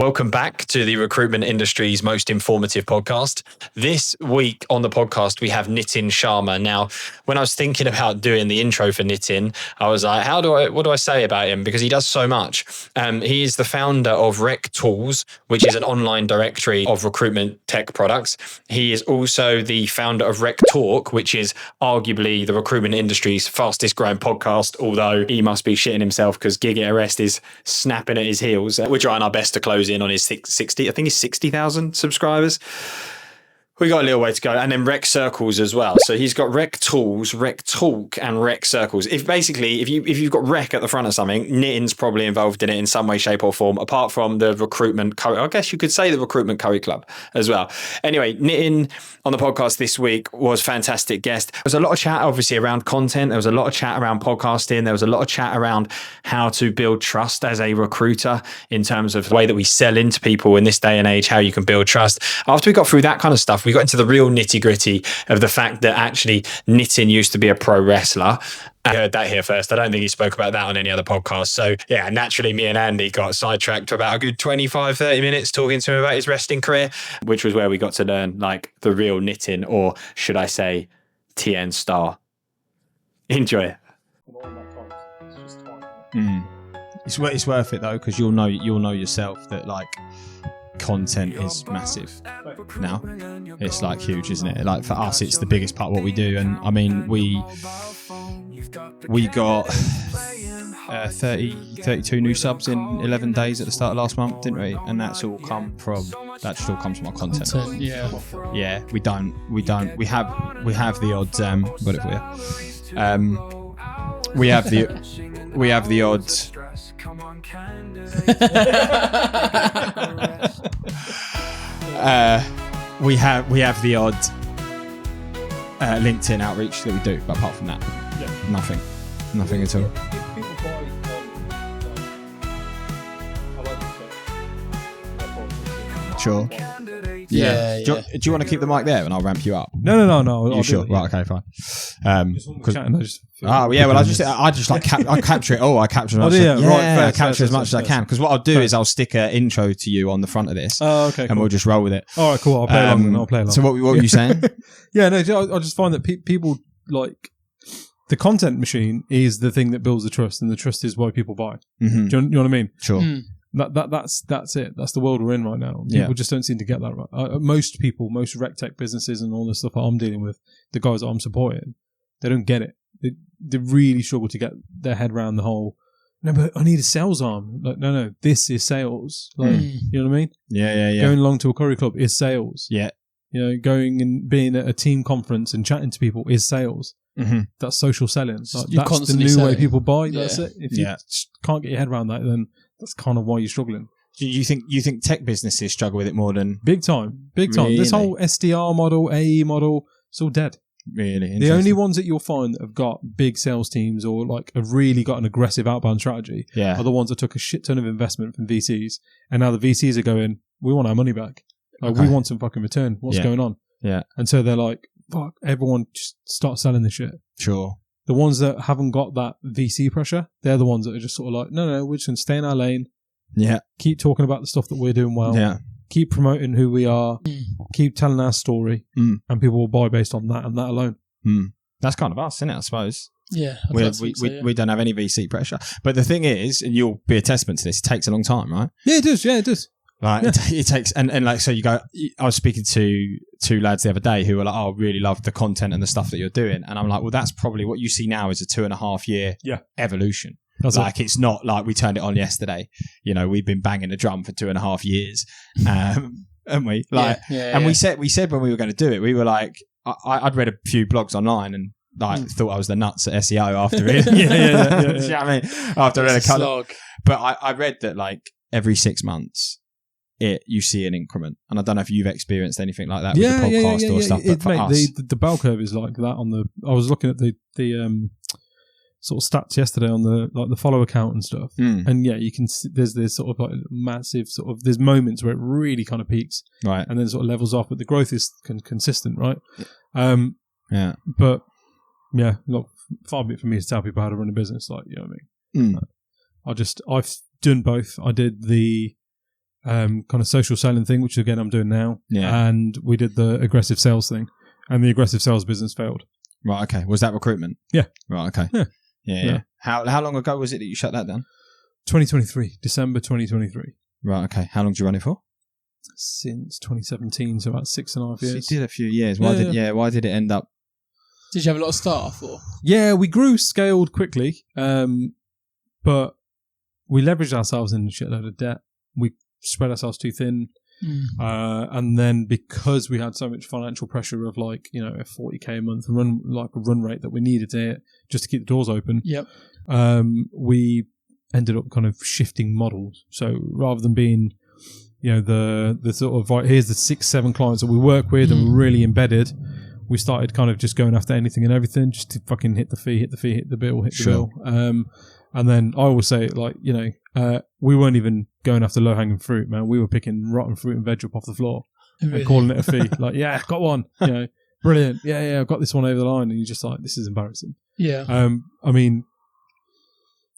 Welcome back to the recruitment industry's most informative podcast. This week on the podcast, we have Nitin Sharma. Now, when I was thinking about doing the intro for Nitin, I was like, what do I say about him? Because he does so much. He is the founder of RecTools, which is an online directory of recruitment tech products. He is also the founder of RecTalk, which is arguably the recruitment industry's fastest growing podcast, although he must be shitting himself because GiigItARest is snapping at his heels. We're trying our best to close in on his 60,000 subscribers. We got a little way to go. And then Rec Circles as well. So he's got Rec Tools, Rec Talk, and Rec Circles. If you've got Rec at the front of something, Nitin's probably involved in it in some way, shape, or form, apart from the recruitment curry. I guess you could say the recruitment curry club as well. Anyway, Nitin on the podcast this week was a fantastic guest. There was a lot of chat, obviously, around content. There was a lot of chat around podcasting. There was a lot of chat around how to build trust as a recruiter in terms of the way that we sell into people in this day and age, how you can build trust. After we got through that kind of stuff, we got into the real nitty gritty of the fact that actually Nitin used to be a pro wrestler. I heard that here first. I don't think he spoke about that on any other podcast. So yeah, naturally me and Andy got sidetracked for about a good 25, 30 minutes talking to him about his wrestling career, which was where we got to learn like the real Nitin, or should I say TN Star. Enjoy it. It's worth it though, because you'll know yourself that like content is massive now. It's like huge, isn't it? Like for us, it's the biggest part of what we do. And I mean, we got 32 new subs in 11 days at the start of last month, didn't we? And that just all comes from our content. Yeah, we have the odd got it for you. We have the odd we have the odd LinkedIn outreach that we do, but apart from that, nothing at all. Sure. Yeah. Do you want to keep the mic there and I'll ramp you up? No. You sure? Right. Okay. Fine. I capture it all. I capture as much as I can, because what I'll do is I'll stick an intro to you on the front of this. Oh, okay. And we'll just roll with it. All right, cool. I'll play along. So what were you saying? Yeah, no. I just find that people like the content machine is the thing that builds the trust, and the trust is why people buy. Mm-hmm. Do you know what I mean? Sure. That's it. That's the world we're in right now. People just don't seem to get that right. Most rec tech businesses and all the stuff that I'm dealing with, the guys that I'm supporting, they don't get it. They really struggle to get their head around the whole, no, but I need a sales arm. Like, no, this is sales. Like, you know what I mean? Yeah. Going along to a curry club is sales. Yeah. You know, going and being at a team conference and chatting to people is sales. Mm-hmm. That's social selling. Like, that's the new way people buy. Yeah. That's it. If you can't get your head around that, then that's kind of why you're struggling. Do you think tech businesses struggle with it more than big time? Really? This whole SDR model, AE model, it's all dead. Really? The only ones that you'll find that have got big sales teams or like have really got an aggressive outbound strategy are the ones that took a shit ton of investment from VCs, and now the VCs are going, we want our money back. Like, we want some fucking return. What's going on? Yeah. And so they're like, fuck, everyone just start selling this shit. Sure. The ones that haven't got that VC pressure, they're the ones that are just sort of like, no, we're just going to stay in our lane. Yeah. Keep talking about the stuff that we're doing well. Yeah. Keep promoting who we are. Keep telling our story. And people will buy based on that and that alone. That's kind of us, isn't it, I suppose? Yeah. We don't have any VC pressure. But the thing is, and you'll be a testament to this, it takes a long time, right? Yeah, it does. Like it takes, and like, so you go, I was speaking to two lads the other day who were like, oh, I really love the content and the stuff that you're doing. And I'm like, well, that's probably what you see now is a 2.5 year evolution. That's like, it's not like we turned it on yesterday. You know, we've been banging the drum for 2.5 years. And we we said when we were going to do it, we were like, I'd read a few blogs online and like thought I was the nuts at SEO after it. yeah. You know what I mean? After I read a couple, but I read that like every 6 months, you see an increment, and I don't know if you've experienced anything like that with the podcast or stuff. But for us, the bell curve is like that. I was looking at the sort of stats yesterday on the follow account and stuff, and you can see there's sort of like massive sort of there's moments where it really kind of peaks, right, and then sort of levels off, but the growth is consistent, right? But not far be it for me to tell people how to run a business, like, you know what I mean. I've done both. I did the kind of social selling thing, which again I'm doing now. Yeah. And we did the aggressive sales thing, and the aggressive sales business failed. Right. Okay. Was that recruitment? Yeah. Right. Okay. Yeah. How long ago was it that you shut that down? 2023, December 2023. Right. Okay. How long did you run it for? Since 2017, so about 6.5 years. So you did a few years. Why did it end up? Did you have a lot of staff? Or? Yeah, we scaled quickly, but we leveraged ourselves in a shitload of debt. We spread ourselves too thin. And then because we had so much financial pressure of like, you know, a 40k a month run rate that we needed to hit just to keep the doors open. Yep. We ended up kind of shifting models. So rather than being, you know, the sort of like, here's the 6-7 clients that we work with and we're really embedded, we started kind of just going after anything and everything just to fucking hit the fee, hit the bill. And then I always say, like, you know, we weren't even going after low-hanging fruit, man. We were picking rotten fruit and veg up off the floor and calling it a fee. Like, yeah, got one. You know, brilliant. Yeah, I've got this one over the line. And you're just like, this is embarrassing. Yeah. I mean,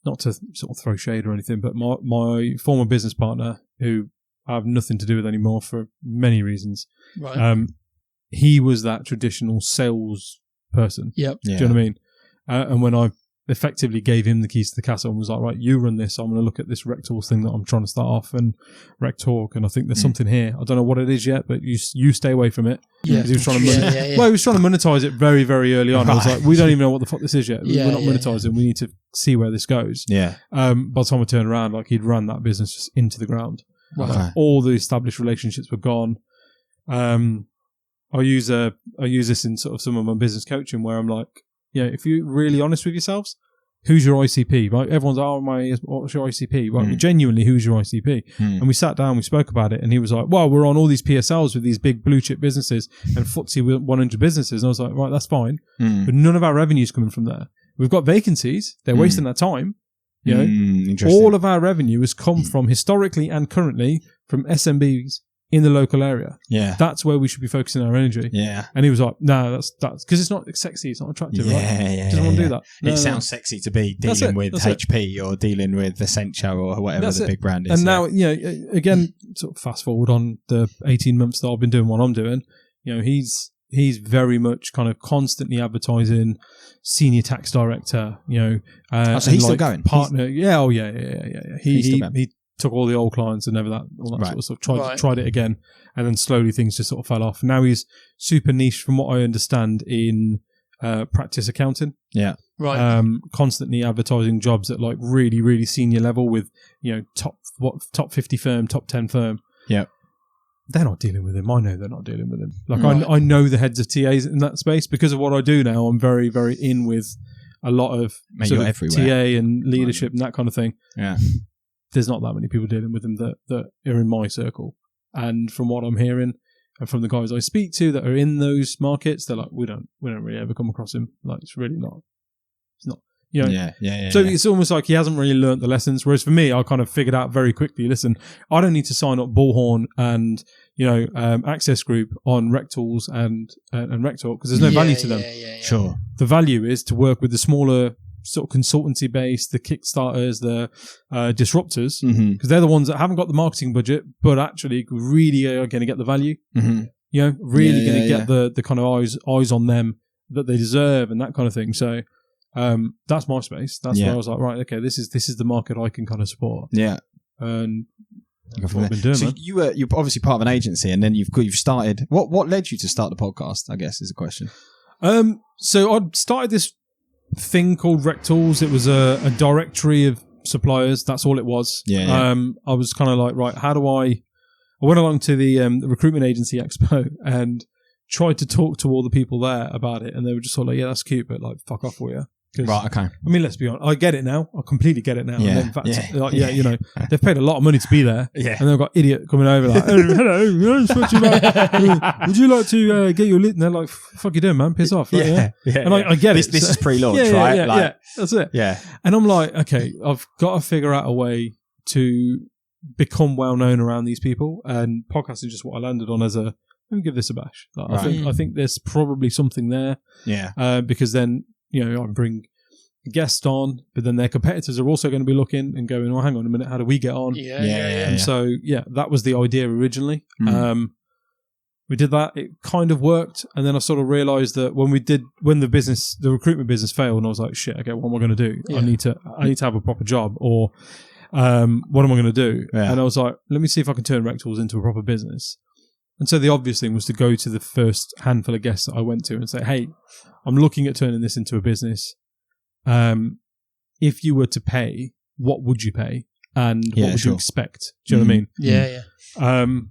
not to sort of throw shade or anything, but my former business partner, who I have nothing to do with anymore for many reasons, right. He was that traditional sales person. Yep. Do you know what I mean? And when I effectively gave him the keys to the castle and was like, right, you run this. I'm going to look at this rectools thing that I'm trying to start off and RecTalk. And I think there's something here. I don't know what it is yet, but you stay away from it. Yeah. He was trying to Well, he was trying to monetize it very, very early on. Right. I was like, we don't even know what the fuck this is yet. We're not monetizing. We need to see where this goes. Yeah. By the time I turned around, like, he'd run that business just into the ground. Right. Like, all the established relationships were gone. I use this in sort of some of my business coaching where I'm like, yeah, if you're really honest with yourselves, who's your ICP? Right? Everyone's like, what's your ICP? Well, genuinely, who's your ICP? And we sat down, we spoke about it, and he was like, well, we're on all these PSLs with these big blue chip businesses and FTSE 100 businesses. And I was like, right, that's fine. But none of our revenue's coming from there. We've got vacancies. They're wasting their time. You know, all of our revenue has come from historically and currently from SMBs in the local area. Yeah. That's where we should be focusing our energy. Yeah. And he was like, no, that's because it's not sexy, it's not attractive, right? Yeah. Doesn't want to do that. It sounds sexy to be dealing with HP or dealing with Accenture or whatever the big brand is. And now, you know, again, sort of fast forward on the 18 months that I've been doing what I'm doing, you know, he's very much kind of constantly advertising senior tax director, you know. So he's still going? Partner. Yeah. He took all the old clients and all that sort of stuff, tried it again, and then slowly things just sort of fell off. Now he's super niche from what I understand in practice accounting. Yeah. Right. Constantly advertising jobs at like really, really senior level with, you know, top 50 firm, top 10 firm. Yeah. They're not dealing with him. I know they're not dealing with him. Like I know the heads of TAs in that space because of what I do now. I'm very, very in with a lot of, sort of TA and leadership and that kind of thing. Yeah. There's not that many people dealing with them that are in my circle. And from what I'm hearing and from the guys I speak to that are in those markets, they're like, we don't really ever come across him. Like, it's really not. It's not. You know? Yeah. So it's almost like he hasn't really learnt the lessons. Whereas for me, I kind of figured out very quickly, listen, I don't need to sign up Bullhorn and, you know, Access Group on RecTools and RecTalk because there's no value to them. Yeah. Sure. The value is to work with the smaller sort of consultancy based, the Kickstarters, the disruptors, because they're the ones that haven't got the marketing budget, but actually really are going to get the value. You know, really going to get the kind of eyes on them that they deserve and that kind of thing. So that's my space. That's where I was like, right, okay, this is the market I can kind of support. Yeah, and that's what I've been doing. So you're obviously part of an agency, and then you've started. What led you to start the podcast? I guess is a question. So I started this thing called RecTools. It was a directory of suppliers. That's all it was. I was kind of like, right, how do I went along to the recruitment agency expo and tried to talk to all the people there about it, and they were just sort of like, yeah, that's cute, but like, fuck off, will you? Right, okay. I mean, let's be honest. I get it now. I completely get it now. Yeah, and in fact, you know, they've paid a lot of money to be there. Yeah. And they've got idiot coming over like, oh, hello, would you like to get your lit? And they're like, fuck you doing, man? Piss off. Like, and I get it. This is pre-launch, right? Yeah, that's it. Yeah. And I'm like, okay, I've got to figure out a way to become well known around these people. And podcast is just what I landed on as let me give this a bash. Like, I think there's probably something there. Yeah. Because then, you know, I bring guest on, but then their competitors are also going to be looking and going, oh, hang on a minute, how do we get on? And so, that was the idea originally. We did that. It kind of worked. And then I sort of realized that when the recruitment business failed, and I was like, shit, okay, what am I going to do? I need to have a proper job, or what am I going to do? And I was like, let me see if I can turn RecTools into a proper business. And so the obvious thing was to go to the first handful of guests that I went to and say, hey, I'm looking at turning this into a business. If you were to pay, what would you pay? And what would you expect? Do you know what I mean?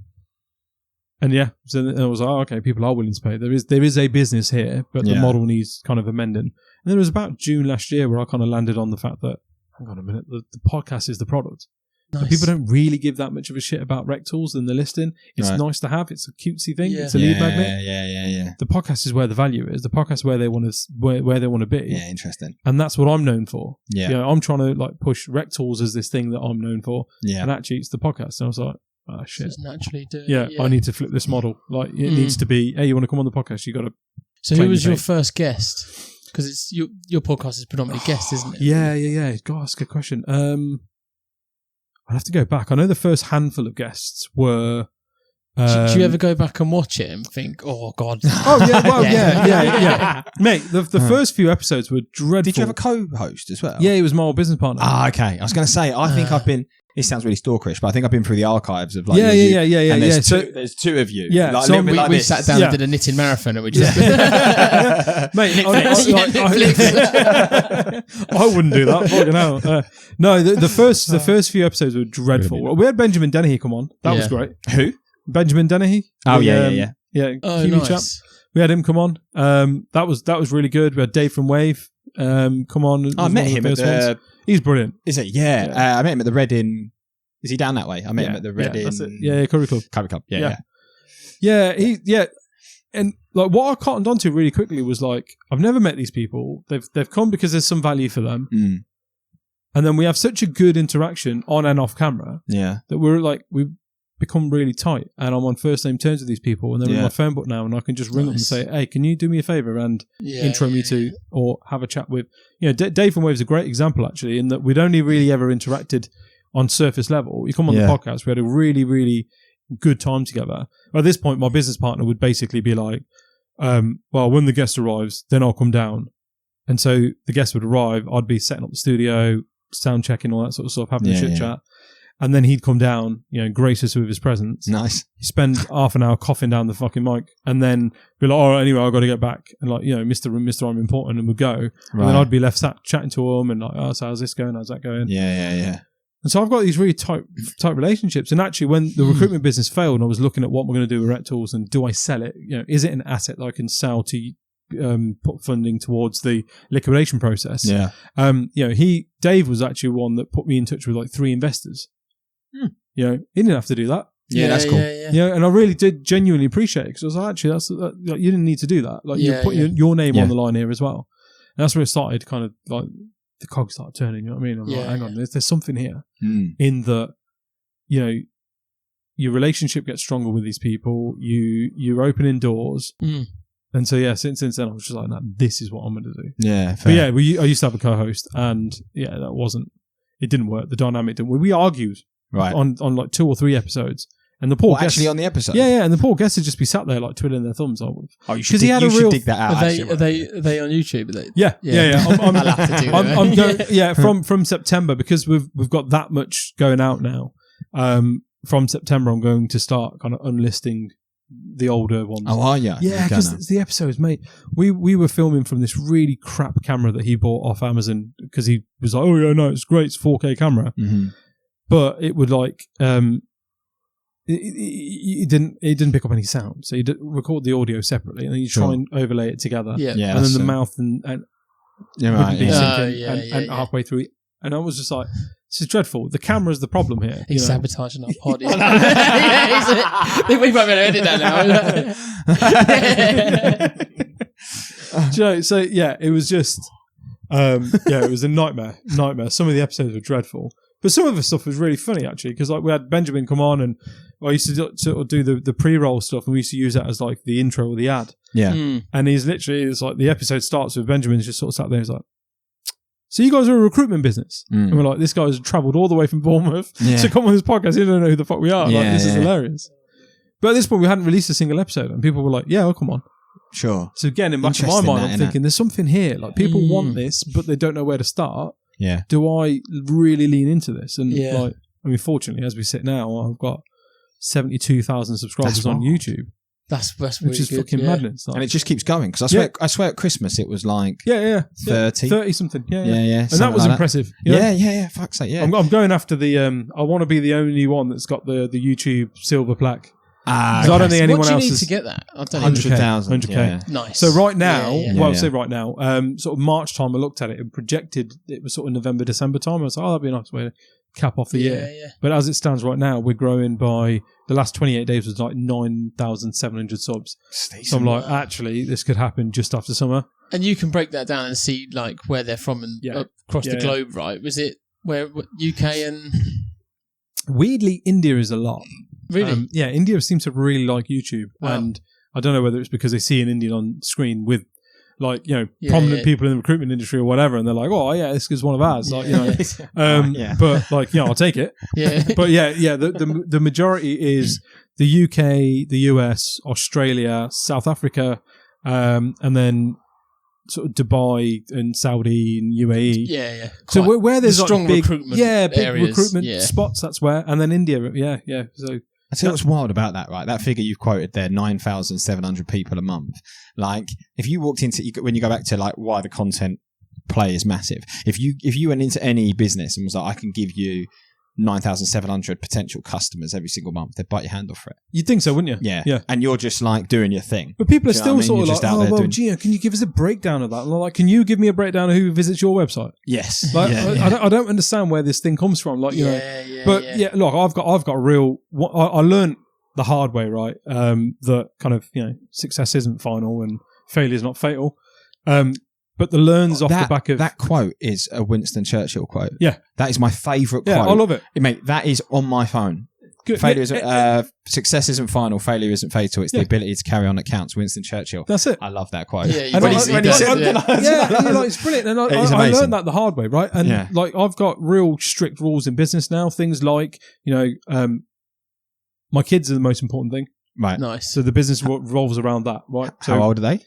So I was like, okay, people are willing to pay. There is a business here, but the model needs kind of amending. And then it was about June last year where I kind of landed on the fact that, hang on a minute, the podcast is the product. Nice. People don't really give that much of a shit about RecTools in the listing. It's nice to have. It's a cutesy thing. It's a lead magnet. Yeah. The podcast is where the value is. The podcast is where they want to where they want to be. Yeah, interesting. And that's what I'm known for. Yeah, I'm trying to like push RecTools as this thing that I'm known for. Yeah, and actually it's the podcast. And I was like, oh shit, just naturally do. I need to flip this model. Like it needs to be. Hey, you want to come on the podcast? You got to. So who was your first guest? Because it's your podcast is predominantly guests, isn't it? Yeah. God, that's a good question. I'd have to go back. I know the first handful of guests were... do you ever go back and watch it and think, oh, God. Oh, yeah, well, yeah. Mate, the first few episodes were dreadful. Did you have a co-host as well? Yeah, he was my old business partner. Ah, okay. I was going to say, I think I've been... This sounds really stalkerish, but I think I've been through the archives of like... Yeah. And there's two of you. Yeah. Like, so we sat down and did a knitting marathon and we just... Mate, I wouldn't do that. Fucking hell. No, the first few episodes were dreadful. We had Benjamin Dennehy come on. That was great. Who? Benjamin Dennehy. Oh, yeah. Oh, Kiwi chap. We had him come on. That was really good. We had Dave from Wave come on. I met him at the... He's brilliant. Is it? Yeah. I met him at the Red Inn. Is he down that way? I met him at the Red Inn. That's it. Yeah, Curry Club. Curry Club. Yeah. And like what I cottoned onto really quickly was like, I've never met these people. They've come because there's some value for them. And then we have such a good interaction on and off camera. Yeah. That we've become really tight. And I'm on first name terms with these people. And they're in my phone book now. And I can just ring them and say, hey, can you do me a favor and intro me to, or have a chat with, Dave from Wave is a great example actually, in that we'd only really ever interacted on surface level. You come on the podcast, we had a really, really good time together. At this point, my business partner would basically be like, well, when the guest arrives, then I'll come down. And so the guest would arrive, I'd be setting up the studio, sound checking, all that sort of stuff, having a chit chat. And then he'd come down, grace us with his presence. Nice. He'd spend half an hour coughing down the fucking mic and then be like, oh, anyway, I've got to get back. And like, Mr. I'm important, and we'd go. Right. And then I'd be left sat chatting to him and like, oh, so how's this going? How's that going? Yeah. And so I've got these really tight relationships. And actually, when the recruitment business failed, and I was looking at what we're going to do with RecTools and do I sell it? Is it an asset that I can sell to put funding towards the liquidation process? Yeah. Dave was actually one that put me in touch with like 3 investors. He didn't have to do that. Yeah, that's cool. Yeah, and I really did genuinely appreciate it because I was like, actually, like, you didn't need to do that. Like, you put your name on the line here as well. And that's where it started, kind of like the cogs started turning. You know what I mean? I'm like, hang on, there's something here in that. Your relationship gets stronger with these people. You're opening doors. And so since then I was just like, nah, this is what I'm going to do. Yeah, fair. But I used to have a co-host, and it didn't work. The dynamic didn't work. We argued. Right. On like 2 or 3 episodes. And the poor guest, actually on the episode? Yeah, and the poor guests would just be sat there like twiddling their thumbs. You should dig that out. Are they on YouTube? Yeah. I'll have to do that. I'm going, from September, because we've got that much going out now. From September, I'm going to start kind of unlisting the older ones. Oh, are you? Yeah, because the episodes, mate. We were filming from this really crap camera that he bought off Amazon because he was like, oh yeah, no, it's great, it's 4K camera. Mm-hmm. But it would like it didn't pick up any sound, so you record the audio separately, and then you try and overlay it together. Yeah, and then the mouth and wouldn't be syncing, and halfway through, and I was just like, this is dreadful. The camera's the problem here. He's sabotaging our pod. We might be able to edit that now. So it was just it was a nightmare. Some of the episodes were dreadful. But some of the stuff was really funny, actually, because like we had Benjamin come on, and I used to sort of do the pre-roll stuff, and we used to use that as like the intro or the ad. Yeah. And it's like the episode starts with Benjamin just sort of sat there, he's like, So you guys are a recruitment business. And we're like, this guy's travelled all the way from Bournemouth to come on this podcast. He don't know who the fuck we are. Like, this is hilarious. But at this point, we hadn't released a single episode, and people were like, yeah, well, come on. Sure. So again, in the back of my mind, I'm thinking there's something here. Like, people want this, but they don't know where to start. Yeah. Do I really lean into this? And like, I mean, fortunately, as we sit now, I've got 72,000 subscribers on YouTube. That's really which is good, fucking madness. Like, and it just keeps going. Because I swear at Christmas it was like 30 something. Yeah. And that was impressive. You know? Yeah. Fuck's sake, yeah. I'm going after the. I want to be the only one that's got the YouTube silver plaque. I don't think anyone else. What do you need is to get that? I don't 100,000. 100K. Yeah. Nice. So right now, I'll say right now, sort of March time, I looked at it and projected it was sort of November, December time. I was like, that'd be a nice way to cap off the year. Yeah. But as it stands right now, we're growing by the last 28 days was like 9,700 subs. So I'm like, actually, this could happen just after summer. And you can break that down and see like where they're from and across the globe, right? Was it where UK and weirdly India is a lot. Really? India seems to really like YouTube, and I don't know whether it's because they see an Indian on screen with, like, you know, prominent people in the recruitment industry or whatever, and they're like, "Oh, yeah, this is one of ours." Like, you know, but like, I'll take it. But the majority is the UK, the US, Australia, South Africa, and then sort of Dubai and Saudi and UAE. So where there's strong like big recruitment, big areas, recruitment spots, that's where, and then India, So I tell you what's wild about that, right? That figure you've quoted there, 9,700 people a month. Like, if you walked into, when you go back to like why the content play is massive. If you went into any business and was like, I can give you 9,700 potential customers every single month, they'd bite your hand off for it. You'd think so, wouldn't you? Yeah. And you're just like doing your thing. But people are still sort of like, Gio, can you give us a breakdown of that? And I'm like, can you give me a breakdown of who visits your website? Yes. Like, I don't understand where this thing comes from. Like, you know, but look, I've got a real, I learned the hard way, right? That kind of, you know, success isn't final and failure is not fatal. But the learns off the back of... That quote is a Winston Churchill quote. Yeah. That is my favourite quote. Yeah, I love it. Mate, that is on my phone. Good. Failure success isn't final, failure isn't fatal. It's the ability to carry on that counts. Winston Churchill. That's it. I love that quote. It's brilliant. And I learned that the hard way, right? And like, I've got real strict rules in business now. Things like, you know, my kids are the most important thing. Right. Nice. So the business revolves around that, right? So, how old are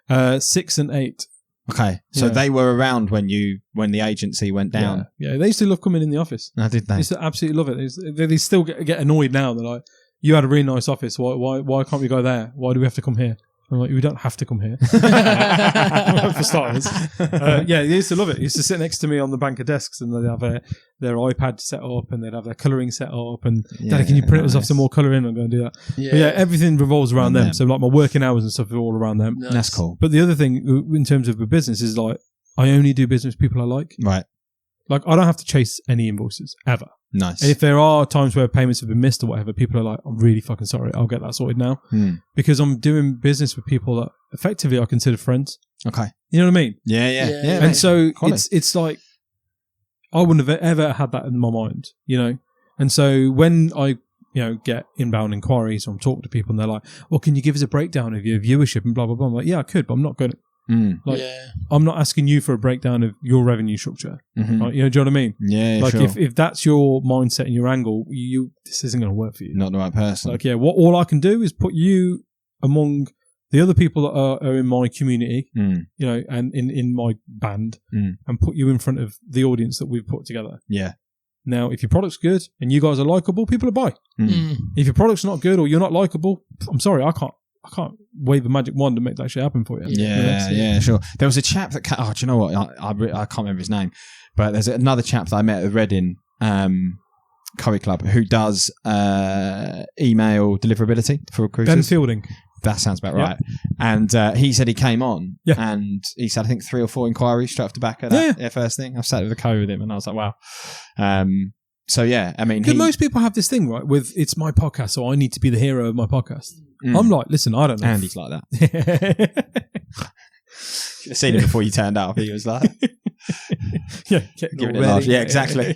they? 6 and 8. Okay, so they were around when the agency went down. Yeah, they used to love coming in the office. No, did they? They used to absolutely love it. They still get annoyed now. They're like, "You had a really nice office. Why can't we go there? Why do we have to come here?" I'm like, "We don't have to come here." For starters, they used to love it. They used to sit next to me on the bank of desks, and they'd have their iPad set up, and they'd have their colouring set up, and Daddy, can you print us off some more colouring? I'm going to do that. But everything revolves around them. So like my working hours and stuff are all around them. Nice. That's cool. But the other thing in terms of the business is like, I only do business with people I like. Right. Like, I don't have to chase any invoices ever. Nice. And if there are times where payments have been missed or whatever, people are like, I'm really fucking sorry. I'll get that sorted now. Because I'm doing business with people that effectively I consider friends. Okay. You know what I mean? Yeah. And so it's like, I wouldn't have ever had that in my mind, you know? And so when I, you know, get inbound inquiries or I'm talking to people and they're like, well, can you give us a breakdown of your viewership and blah, blah, blah. I'm like, yeah, I could, but I'm not going to. I'm not asking you for a breakdown of your revenue structure. Like, you know, do you know what I mean? Yeah, like sure. if that's your mindset and your angle, this isn't going to work for you. Not the right person. Like, all I can do is put you among the other people that are in my community, you know, and in my band, and put you in front of the audience that we've put together. Yeah. Now, if your product's good and you guys are likable, people will buy. If your product's not good or you're not likable, I'm sorry, I can't wave a magic wand and make that shit happen for you. Yeah, sure. There was a chap that... do you know what? I can't remember his name. But there's another chap that I met at Reading Curry Club who does email deliverability for recruiters. Ben Fielding. That sounds about right. And he said he came on and he said, I think 3 or 4 inquiries straight off the back of that first thing. I've sat with a co with him and I was like, wow. So, yeah, I mean... most people have this thing, right, with it's my podcast, so I need to be the hero of my podcast. I'm like, listen, I don't know. Andy's like that. Should have seen it before you turned up. He was like, give it a laugh. Yeah, exactly.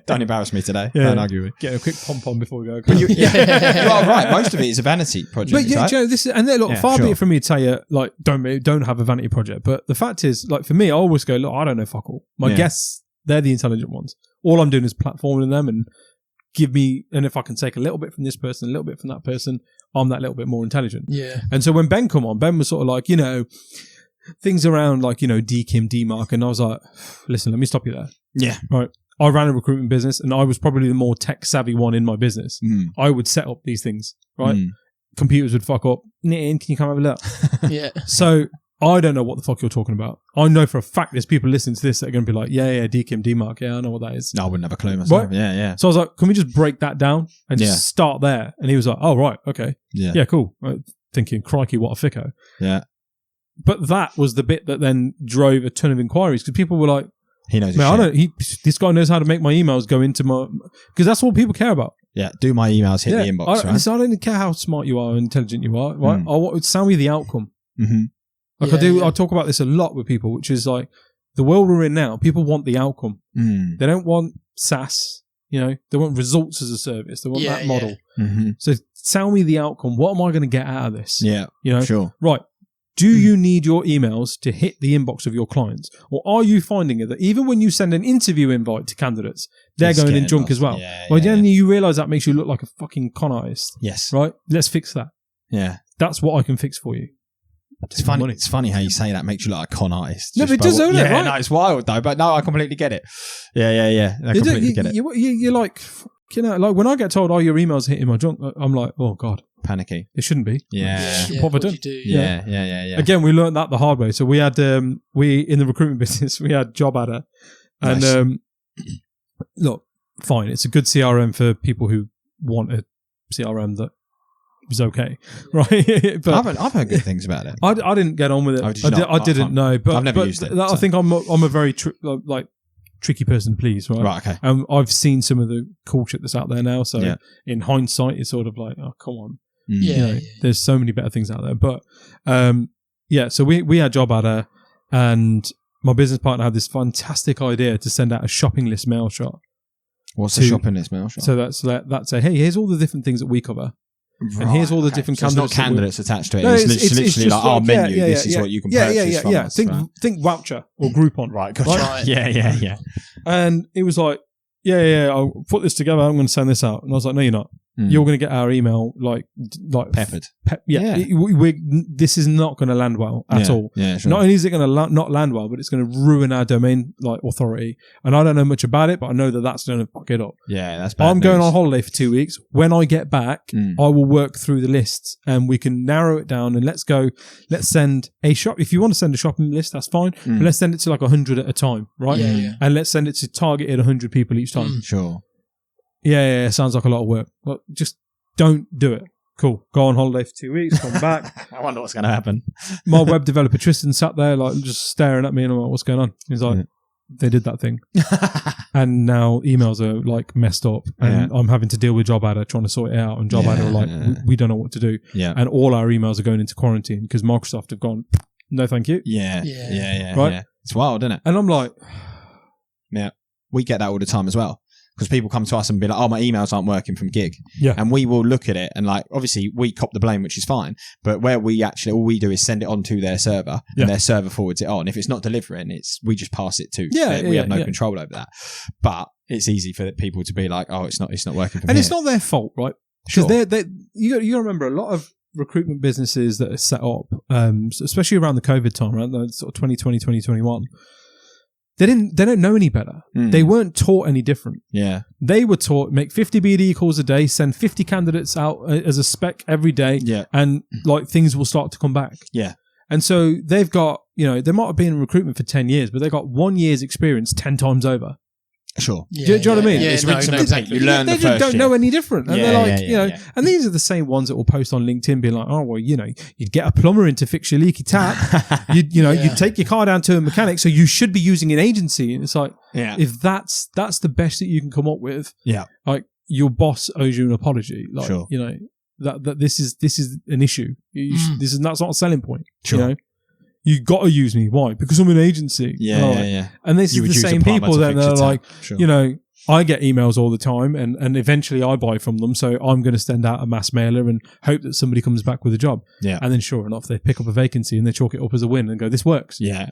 Don't embarrass me today. Don't argue with me. Get a quick pom-pom before we go. But you are right. Most of it is a vanity project. But right? Joe, this is, and look, far be it from me to tell you, like, don't have a vanity project. But the fact is, like, for me, I always go, look, I don't know fuck all. My guests, they're the intelligent ones. All I'm doing is platforming them and give me, and if I can take a little bit from this person, a little bit from that person, I'm that little bit more intelligent. Yeah. And so when Ben come on, Ben was sort of like, things around like, DKIM, DMARC, and I was like, listen, let me stop you there. Yeah. Right. I ran a recruitment business and I was probably the more tech savvy one in my business. I would set up these things, right? Computers would fuck up. Nitin, can you come have a look? Yeah. So I don't know what the fuck you're talking about. I know for a fact there's people listening to this that are going to be like, yeah, DKIM, DMARC. Yeah, I know what that is. No, I wouldn't have a clue myself. Right? Yeah. So I was like, can we just break that down and just start there? And he was like, oh, right. Okay. Yeah, cool. Thinking, crikey, what a ficko. Yeah. But that was the bit that then drove a ton of inquiries because people were like, he knows. This guy knows how to make my emails go into my, because that's all people care about. Yeah, do my emails hit the inbox, right? So I don't care how smart you are and intelligent you are, right? I want to tell me the outcome. Like I talk about this a lot with people, which is like the world we're in now, people want the outcome. They don't want SaaS, they want results as a service. They want that model. So tell me the outcome. What am I going to get out of this? Yeah, sure. Right. Do you need your emails to hit the inbox of your clients? Or are you finding it that even when you send an interview invite to candidates, they're going in junk as well? Then you realise that makes you look like a fucking con artist. Yes. Right? Let's fix that. Yeah. That's what I can fix for you. It's funny. It's funny how you say that makes you look like a con artist. No, but it does, isn't it? Right? No, it's wild though. But no, I completely get it. Yeah. I completely get it. You're like, like when I get told, "Oh, your emails hitting my junk," I'm like, "Oh God." Panicky. It shouldn't be. Yeah. What have I done? Yeah. Again, we learned that the hard way. So we had in the recruitment business, we had Job Adder, and look, fine. It's a good CRM for people who want a CRM that is okay, right? But I've heard good things about it. I didn't get on with it. I didn't know, but I've never used it. I think I'm a very tricky person to please, right? Right. Okay. I've seen some of the cool shit that's out there now. So in hindsight, it's sort of like, oh, come on. There's so many better things out there. But so we had Job Adder, and my business partner had this fantastic idea to send out a shopping list mail shot. What's a shopping list mail shot? So that's a, hey, here's all the different things that we cover. Right, and here's all the different candidates. It's not candidates attached to it. It's literally like our menu. This is what you can purchase from us. Think voucher or Groupon. Right. Gotcha. Right? Yeah. And it was like, I'll put this together. I'm going to send this out. And I was like, no, you're not. You're going to get our email like peppered. This is not going to land well at all. Yeah, sure. Not only is it going to not land well, but it's going to ruin our domain authority. And I don't know much about it, but I know that that's going to fuck it up. Yeah, that's bad. I'm going on holiday for 2 weeks. When I get back, I will work through the lists and we can narrow it down. And let's send a shop. If you want to send a shopping list, that's fine. But let's send it to like 100 at a time, right? Yeah. And let's send it to targeted 100 people each time. Sure. Yeah, sounds like a lot of work. Well, just don't do it. Cool. Go on holiday for 2 weeks, come back. I wonder what's going to happen. My web developer Tristan sat there like just staring at me and I'm like, what's going on? He's like, they did that thing. And now emails are like messed up and I'm having to deal with Job Adder trying to sort it out, and Job Adder are like, we don't know what to do. Yeah. And all our emails are going into quarantine because Microsoft have gone, no thank you. Yeah. Right? Yeah. It's wild, isn't it? And I'm like, yeah, we get that all the time as well. Because people come to us and be like, oh, my emails aren't working from Giig. Yeah. And we will look at it and like, obviously we cop the blame, which is fine. But where we actually, all we do is send it onto their server and their server forwards it on. If it's not delivering, we just pass it to. We have no control over that. But it's easy for people to be like, oh, it's not working for me. And it's not their fault, right? Because you got to remember a lot of recruitment businesses that are set up, especially around the COVID time, right? Sort of 2020, 2021. They don't know any better. They weren't taught any different. Yeah. They were taught, make 50 BD calls a day, send 50 candidates out as a spec every day. Yeah. And like things will start to come back. Yeah. And so they've got, they might have been in recruitment for 10 years, but they've got 1 year's experience 10 times over. Sure. Do you know what I mean? Yeah, it's exactly. You learn the first They just don't know any different. And they're like, and these are the same ones that will post on LinkedIn being like, oh, well, you'd get a plumber in to fix your leaky tap. You'd take your car down to a mechanic, so you should be using an agency. And it's like, if that's the best that you can come up with, like your boss owes you an apology. Like, that this is an issue. That's not a selling point. Sure. you got to use me. Why? Because I'm an agency. Yeah. And this is the same people that are like, you know, I get emails all the time and eventually I buy from them. So I'm going to send out a mass mailer and hope that somebody comes back with a job. Yeah. And then sure enough, they pick up a vacancy and they chalk it up as a win and go, this works. Yeah.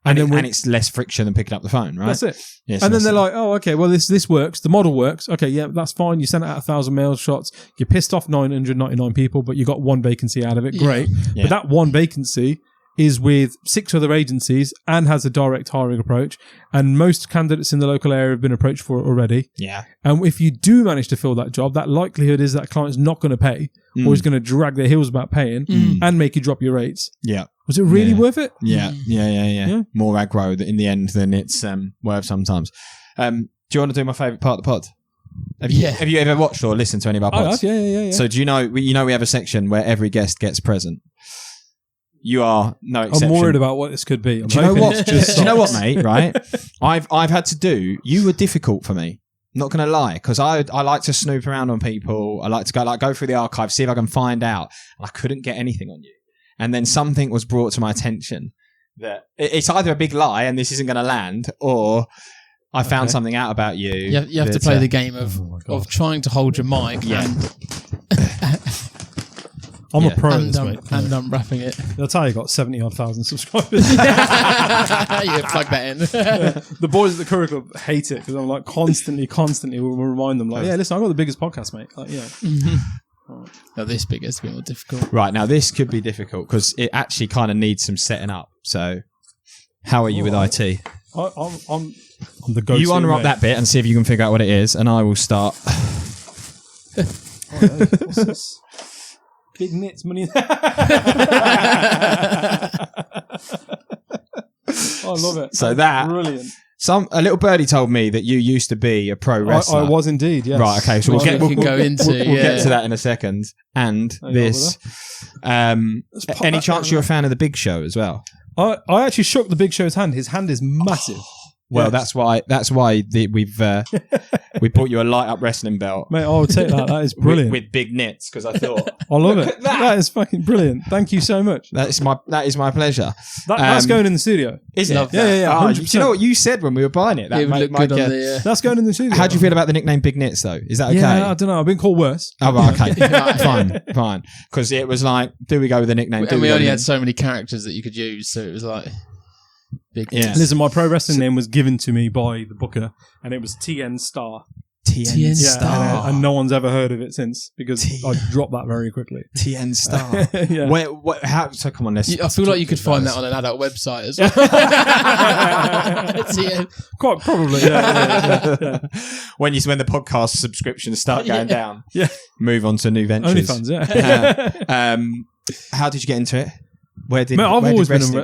And it's less friction than picking up the phone, right? That's it. Yes, and then they're like, oh, okay, well, this works. The model works. Okay, yeah, that's fine. You sent out 1,000 mail shots. You pissed off 999 people, but you got one vacancy out of it. Great. Yeah. But that one vacancy is with 6 other agencies and has a direct hiring approach. And most candidates in the local area have been approached for it already. Yeah. And if you do manage to fill that job, that likelihood is that client's not going to pay or is going to drag their heels about paying and make you drop your rates. Yeah. Was it really worth it? Yeah. More aggro in the end than it's worth sometimes. Do you want to do my favourite part of the pod? Have you ever watched or listened to any of our pods? Yeah. So do you know we have a section where every guest gets a present? You are no exception. I'm worried about what this could be. Do you know what? Do you know what, mate? Right? I've had to do. You were difficult for me. Not going to lie, because I like to snoop around on people. I like to go through the archive, see if I can find out. I couldn't get anything on you, and then something was brought to my attention that it's either a big lie and this isn't going to land, or I found something out about you. You have to play the game of trying to hold your mic. Yeah. I'm a pro at this, mate. And unwrapping it. That's how you got 70,000 subscribers. Yeah, plug that in. The boys at the Curry Club hate it because I'm like constantly will remind them like, yeah, listen, I've got the biggest podcast, mate. Like, Right. Now this bit gets a bit more difficult. Right, now this could be difficult because it actually kind of needs some setting up. So, how are you with IT? I'm the go-to. You unwrap that bit and see if you can figure out what it is, and I will start. What's this? Big nits money. I love it. So that's brilliant. A little birdie told me that you used to be a pro wrestler. I was indeed, yes. Right, okay. So we'll get to that in a second. And this. Any chance you're a fan of the Big Show as well? I actually shook the Big Show's hand. His hand is massive. Well, that's why we've we bought you a light up wrestling belt. Mate, I'll take that. That is brilliant. With big nits, because I thought I love it. That is fucking brilliant. Thank you so much. That is my pleasure. That's going in the studio. Is it? Yeah. Oh, do you know what you said when we were buying it? That might good on the, That's going in the studio. How do you feel about the nickname Big Nits though? Is that okay? Yeah, I don't know. I've been called worse. Oh, right, okay. Fine. Because it was like, do we go with the nickname? And we only had so many characters that you could use, so it was like Big. Yeah. Listen, my pro wrestling name was given to me by the booker, and it was TN Star. TN Star. And no one's ever heard of it since because I dropped that very quickly. TN Star. Yeah. So come on, let's. I feel like you could find that on an adult website as well. TN. Quite probably. Yeah. When the podcast subscriptions start going down, move on to new ventures. OnlyFans, yeah. How did you get into it? I've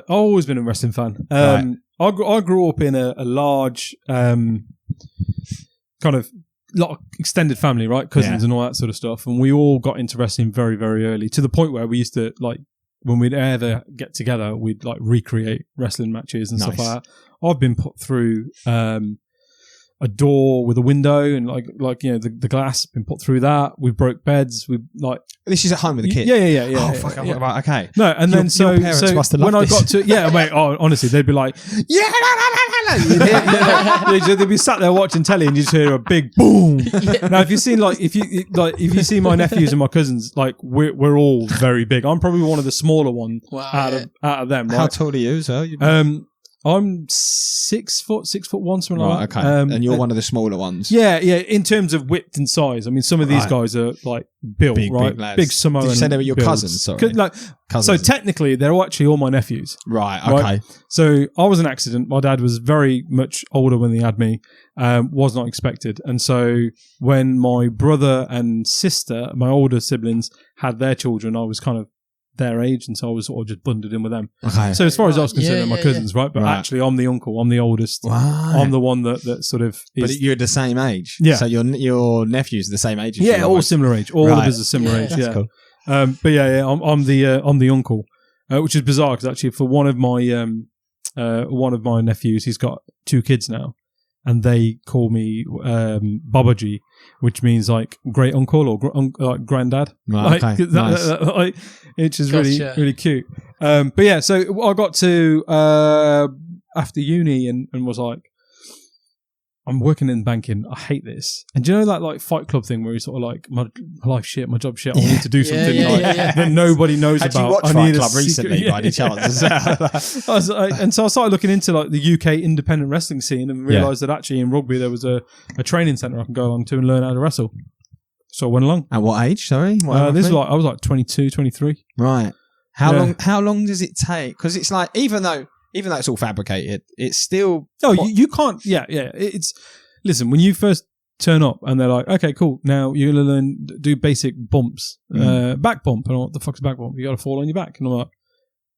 always been a wrestling fan. Right. I grew up in a large kind of lot of extended family, right? Cousins and all that sort of stuff. And we all got into wrestling very, very early, to the point where we used to, like, when we'd ever get together, we'd like recreate wrestling matches and stuff like that. I've been put through a door with a window and like you know the glass, been put through that. We broke beds. We like this is at home with the kids. Yeah. Oh fuck! Yeah. Right, okay. No, and then your parents must have loved when I got to mate. Oh, honestly, they'd be like, they'd be sat there watching telly and you just hear a big boom. Now, if you see my nephews and my cousins, like we're all very big. I'm probably one of the smaller ones out of them. Right? How tall are you, sir? I'm 6 foot, 6'1", something like that. Okay. And you're one of the smaller ones. Yeah. In terms of width and size, I mean, some of these guys are like built, right? Big Samoan. Did you say they were your cousins? Sorry. Cousins. So technically, they're actually all my nephews. Right. Okay. Right? So I was an accident. My dad was very much older when he had me. Was not expected. And so when my brother and sister, my older siblings, had their children, I was kind of their age, and so I was sort of just bundled in with them. Okay. So as far as I was concerned, they're my cousins, right? But actually, I'm the uncle. I'm the oldest. Right. I'm the one that sort of is. But you're the same age. Yeah. So your nephews are the same age as you. Yeah, all similar age. All of us are similar age. That's cool. But I'm the uncle, which is bizarre because actually for one of my nephews, he's got 2 kids now, and they call me Babaji, which means like great uncle or like granddad. Right, nice. Which is really cute. But yeah, so I got to after uni and was like, I'm working in banking. I hate this. And do you know that like Fight Club thing where you're sort of like, my life shit, my job shit. I need to do something that nobody knows about. Had you watched Fight Club recently by any chance? And so I started looking into like the UK independent wrestling scene and realised that actually in rugby there was a training centre I can go along to and learn how to wrestle. So I went along. At what age? Sorry, this was like I was like 22, 23. Right. How long does it take? Because it's like even though it's all fabricated, it's still you can't. Yeah. It's listen, when you first turn up and they're like, okay, cool. Now you're gonna learn do basic bumps, back bump, and what the fuck's a back bump? You got to fall on your back, and I'm like,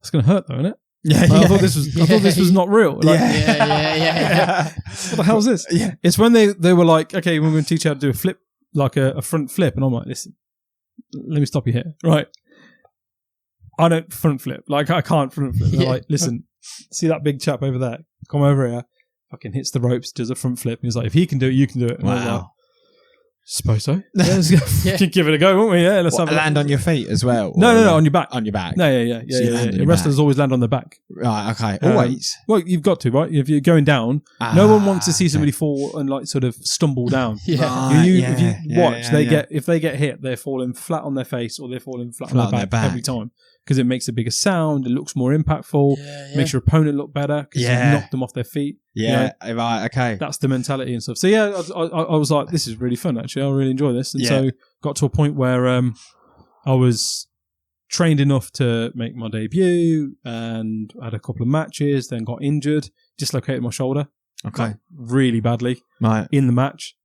it's gonna hurt though, isn't it? Yeah, I thought this was not real. Like, yeah. What the hell is this? Yeah. It's when they were like, okay, we're going to teach you how to do a flip, like a front flip, and I'm like, listen, let me stop you here, right? I don't front flip. Like, I can't front flip. They're like, listen, see that big chap over there? Come over here. Fucking hits the ropes, does a front flip. And he's like, if he can do it, you can do it. And I was like, suppose so. Yeah, let's give it a go, won't we? Yeah, let's land on your feet as well. No, on your back. On your back. No, yeah. The wrestlers always land on their back. Right, okay. Always. Well, you've got to, right? If you're going down, no one wants to see somebody fall and like sort of stumble down. If you watch, if they get hit, they're falling flat on their face or they're falling flat on their back every time. Because it makes a bigger sound, it looks more impactful, makes your opponent look better because you've knocked them off their feet. Yeah, right, okay. That's the mentality and stuff. So yeah, I was like, this is really fun actually. I really enjoy this. And so got to a point where I was trained enough to make my debut and had a couple of matches, then got injured, dislocated my shoulder. Okay. Like, really badly. Right. In the match.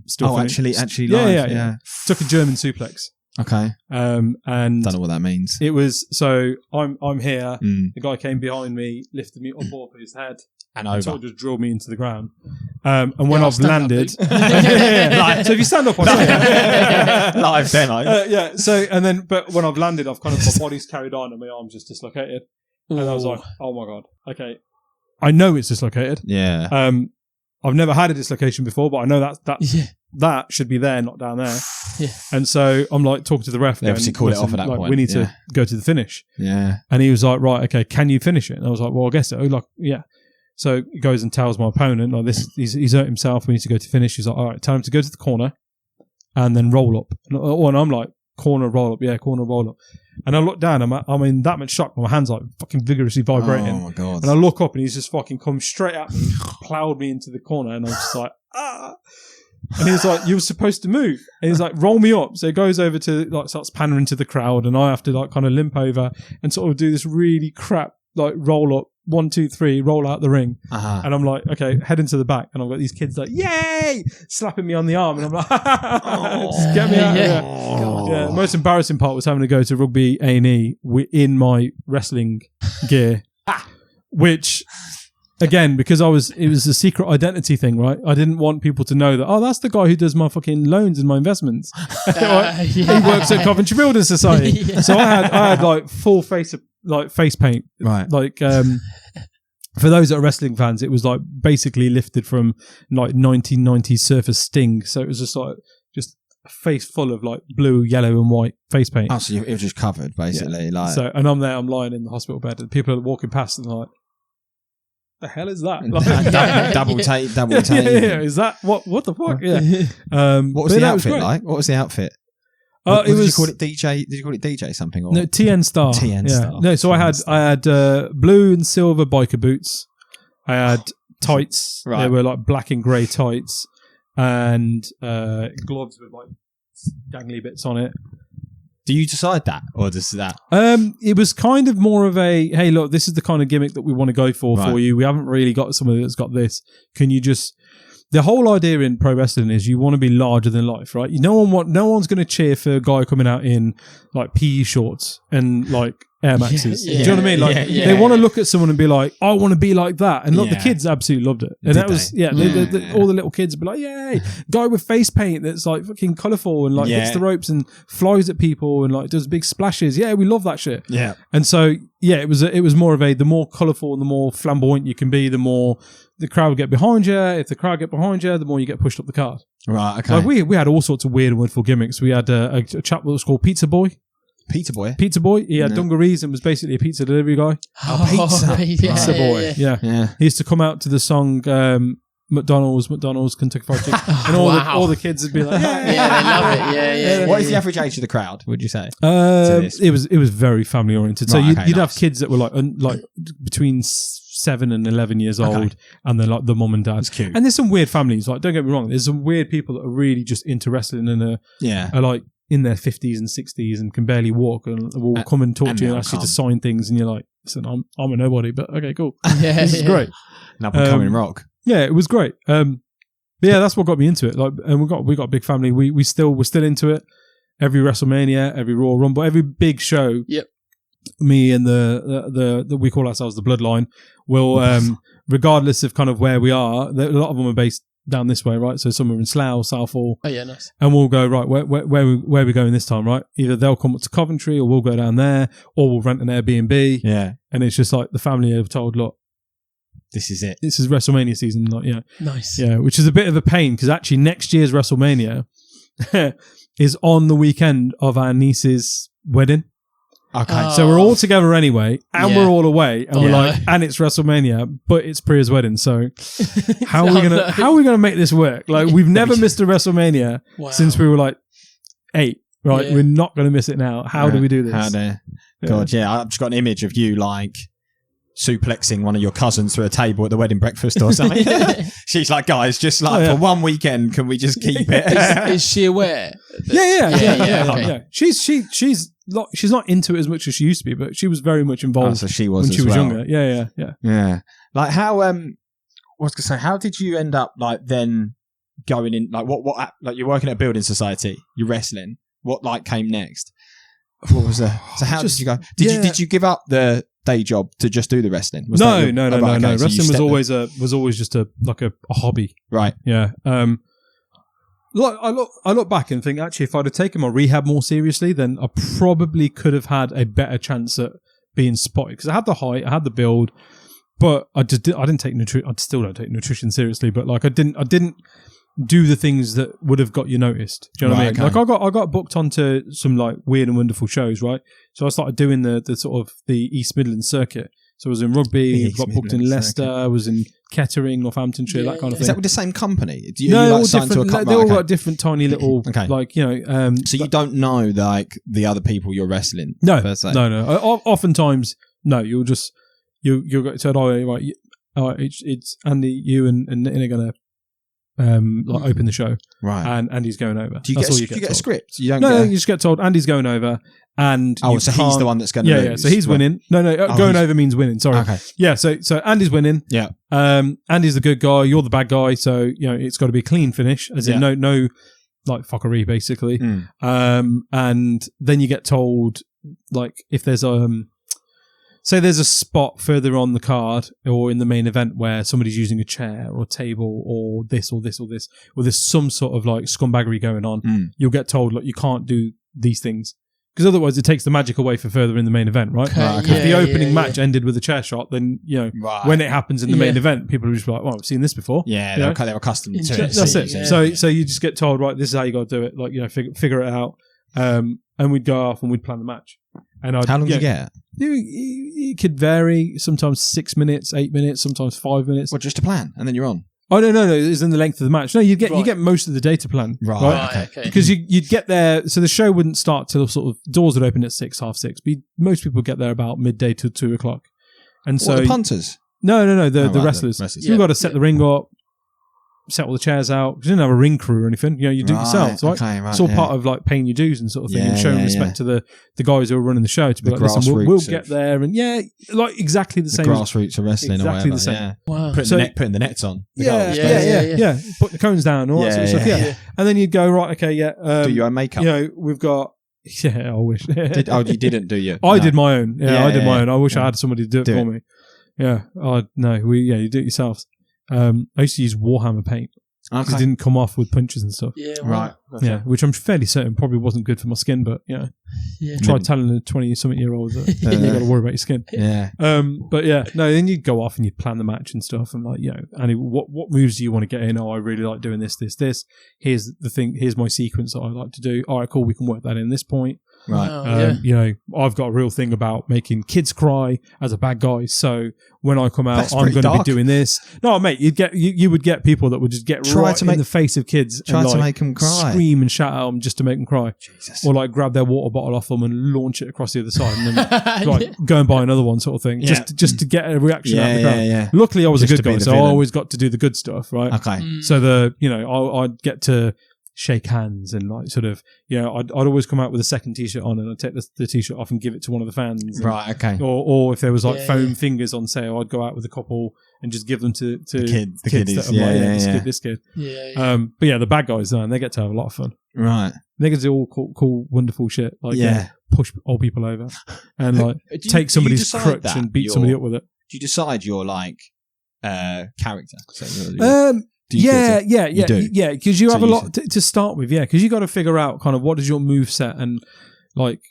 Still actually live. Yeah. Took a German suplex. Okay. And don't know what that means. It was so I'm here. The guy came behind me, lifted me up off his head, and over. Sort of just drilled me into the ground. And when I've landed, so if you stand up, live demo. So but when I've landed, I've kind of my body's carried on and my arm's just dislocated, and I was like, oh my god, okay, I know it's dislocated. Yeah. I've never had a dislocation before, but I know that should be there, not down there. Yeah. And so I'm like talking to the ref. They obviously call it off at that point. We need to go to the finish. Yeah. And he was like, right, okay, can you finish it? And I was like, well, I guess so. Like, yeah. So he goes and tells my opponent, like, he's hurt himself. We need to go to finish. He's like, all right, tell him to go to the corner and then roll up. And I'm like, corner, roll up. Yeah, corner, roll up. And I look down, I'm in that much shock. My hand's like fucking vigorously vibrating. Oh my God. And I look up and he's just fucking come straight at me, plowed me into the corner. And I was just like, ah. And he was like, you were supposed to move. And he's like, roll me up. So he goes over to, like, starts pandering to the crowd. And I have to, like, kind of limp over and sort of do this really crap, like, roll up. 1, 2, 3, roll out the ring. And I'm like, okay, head into the back. And I've got these kids like, yay! Slapping me on the arm. And I'm like, just get me out of here. Yeah. The most embarrassing part was having to go to rugby A&E in my wrestling gear, which, again, because it was a secret identity thing, right? I didn't want people to know that, oh, that's the guy who does my fucking loans and my investments. He works at Coventry Building Society. So I had like full face paint. Right. Like, for those that are wrestling fans, it was like basically lifted from like 1990s Surfer Sting. So it was just like, a face full of like blue, yellow and white face paint. Oh, so it was just covered basically. Yeah. Like. So, and I'm lying in the hospital bed and people are walking past and like, the hell is that? Like, double tape. Yeah. Is that what the fuck? Yeah. What was the outfit like? What was the outfit? Did you call it DJ? Did you call it DJ something? Or? No, TN Star. Star. No, so I had blue and silver biker boots. I had tights. Right. They were like black and grey tights, and gloves with like dangly bits on it. Do you decide that, or does that? It was kind of more of a, hey, look, this is the kind of gimmick that we want to go for you. We haven't really got somebody that's got this. Can you just? The whole idea in pro wrestling is you want to be larger than life, right? No one's going to cheer for a guy coming out in like PE shorts and like Air Maxes. Do you know what I mean? Like they want to look at someone and be like, I want to be like that. And look, the kids absolutely loved it. And all the little kids would be like, yay, guy with face paint that's like fucking colourful and like hits the ropes and flies at people and like does big splashes. Yeah, we love that shit. Yeah. And so it was more of the more colourful and the more flamboyant you can be, the more the crowd will get behind you. If the crowd get behind you, the more you get pushed up the card. Right, okay. Like we had all sorts of weird and wonderful gimmicks. We had a chap that was called Pizza Boy. Pizza boy. Pizza boy. He had dungarees and was basically a pizza delivery guy. Pizza boy. Yeah. He used to come out to the song McDonald's, Kentucky Fried Chicken, and all the kids would be like, they love it. Yeah. What is the average age of the crowd? Would you say? It was very family oriented. So you'd have kids that were like between 7 and 11 years old, and they're like the mum and dad. That's cute. And there's some weird families. Like, don't get me wrong, there's some weird people that are really just into wrestling and are like in their 50s and 60s and can barely walk and will come and talk to you and ask you to sign things, and you're like, listen, I'm a nobody, but okay, cool. This is great. An up and coming rock. Yeah, it was great. That's what got me into it. Like, and we got a big family. We're still into it. Every WrestleMania, every Royal Rumble, every big show. Yep. Me and the we call ourselves the Bloodline. Will regardless of kind of where we are, a lot of them are based down this way, right? So some are in Slough, Southall. Oh yeah, nice. And we'll go right where are we going this time, right? Either they'll come up to Coventry, or we'll go down there, or we'll rent an Airbnb. Yeah. And it's just like the family have told, look, this is it. This is WrestleMania season. Like, yeah. Nice. Yeah, which is a bit of a pain because actually next year's WrestleMania is on the weekend of our niece's wedding. Okay. So we're all together anyway, and we're all away, and we're like, and it's WrestleMania, but it's Priya's wedding. So how are we gonna make this work? Like, we've never missed a WrestleMania since we were like 8, right? Yeah. We're not gonna miss it now. How do we do this? God, I've just got an image of you like suplexing one of your cousins through a table at the wedding breakfast or something. She's like, guys, just like for one weekend, can we just keep it? Is she aware? Yeah. She's not into it as much as she used to be, but she was very much involved. So she was when she was younger. Yeah. Like how what was I gonna say? How did you end up like then going in? Like what? Like you're working at a building society. You're wrestling. What like came next? What was there? So how did you go? Did you give up the day job to just do the wrestling? No. Wrestling was always just a hobby. Right. Yeah. Look, I look back and think actually if I'd have taken my rehab more seriously, then I probably could have had a better chance at being spotted because I had the height, I had the build, but I didn't take nutrition. I still don't take nutrition seriously, but like I didn't do the things that would have got you noticed. Do you know what I mean? Okay. Like I got booked onto some like weird and wonderful shows, right? So I started doing the sort of the East Midlands circuit. So I was in rugby, I got booked in Leicester, I was in Kettering, Northamptonshire, that kind of thing. Is that with the same company? No, all different. They're all like different tiny little, like, you know. So you don't know like the other people you're wrestling? No. Oftentimes, no. You'll get told, right, it's Andy, you and Nitin are going to open the show, right? And Andy's going over. Do you get a script? You don't. No, you just get told Andy's going over, and so he's the one that's going to lose. Yeah. So he's winning. No, going over means winning. Sorry. Okay. Yeah. So Andy's winning. Yeah. Andy's the good guy. You're the bad guy. So you know it's got to be a clean finish, as in no like fuckery basically. And then you get told like if there's say there's a spot further on the card or in the main event where somebody's using a chair or a table or this or there's some sort of like scumbaggery going on, you'll get told, look, you can't do these things. Because otherwise it takes the magic away for further in the main event, right? Okay. If the opening match ended with a chair shot, then, you know, when it happens in the main event, people are just like, well, I've seen this before. Yeah, they're accustomed to it. That's it. Yeah. So you just get told, right, this is how you got to do it. Like, you know, figure it out. And we'd go off and we'd plan the match. And how long did you get? It could vary. Sometimes 6 minutes, 8 minutes, sometimes 5 minutes. Well, just a plan, and then you're on. Oh no! It's in the length of the match. No, you get most of the day to plan. Right. Okay. Because you'd get there. So the show wouldn't start till sort of doors would open at 6, 5:30. But most people get there about midday to 2 o'clock. And so the punters. No. The wrestlers. So you've got to set the ring up, set all the chairs out. You didn't have a ring crew or anything. You know, you do it yourselves, right? Okay, right? It's all part of like paying your dues and sort of thing, and showing respect to the guys who are running the show. To be like, listen, we'll get there, and like exactly the same. Grassroots of wrestling, exactly or whatever. the same. Yeah. Wow. Putting the nets on. Yeah. Put the cones down, and all that sort of stuff. Yeah. And then you'd go right. Okay, do your own makeup. You know, we've got. Yeah, I wish. You didn't, do you? I did my own. Yeah, I did my own. I wish I had somebody to do it for me. Yeah. Oh no, you do it yourselves. I used to use Warhammer paint. Because it didn't come off with punches and stuff. Yeah, right. Gotcha. Yeah, which I'm fairly certain probably wasn't good for my skin, but try telling a 20-something-year-old that you got to worry about your skin. Yeah. But yeah, no. Then you'd go off and you'd plan the match and stuff, and like, you know, Andy, what moves do you want to get in? Oh, I really like doing this. Here's the thing. Here's my sequence that I like to do. All right, cool. We can work that in this point. Right. You know, I've got a real thing about making kids cry as a bad guy. So when I come out, I'm going to be doing this. No, mate, you would get people that would just get in the face of kids try and to make them cry, scream and shout at them just to make them cry. Jesus. Or like grab their water bottle off them and launch it across the other side and then like go and buy another one, sort of thing. Just to get a reaction out of the crowd. Yeah. Luckily, I was Just a good guy, so I always got to do the good stuff, right? Okay. So I'd get to shake hands and like sort of, I'd always come out with a second t-shirt on and I'd take the t-shirt off and give it to one of the fans. Right, okay. Or if there was like foam fingers on sale, I'd go out with a couple and just give them to the kids kiddies. that are this kid. Yeah. But yeah, the bad guys, man, they get to have a lot of fun. Right. They get to do all cool, wonderful shit. Like push old people over and like take somebody's crutch and beat somebody up with it. Do you decide your like character? Yeah, because you have a lot to start with, because you got to figure out kind of what is your move set, and like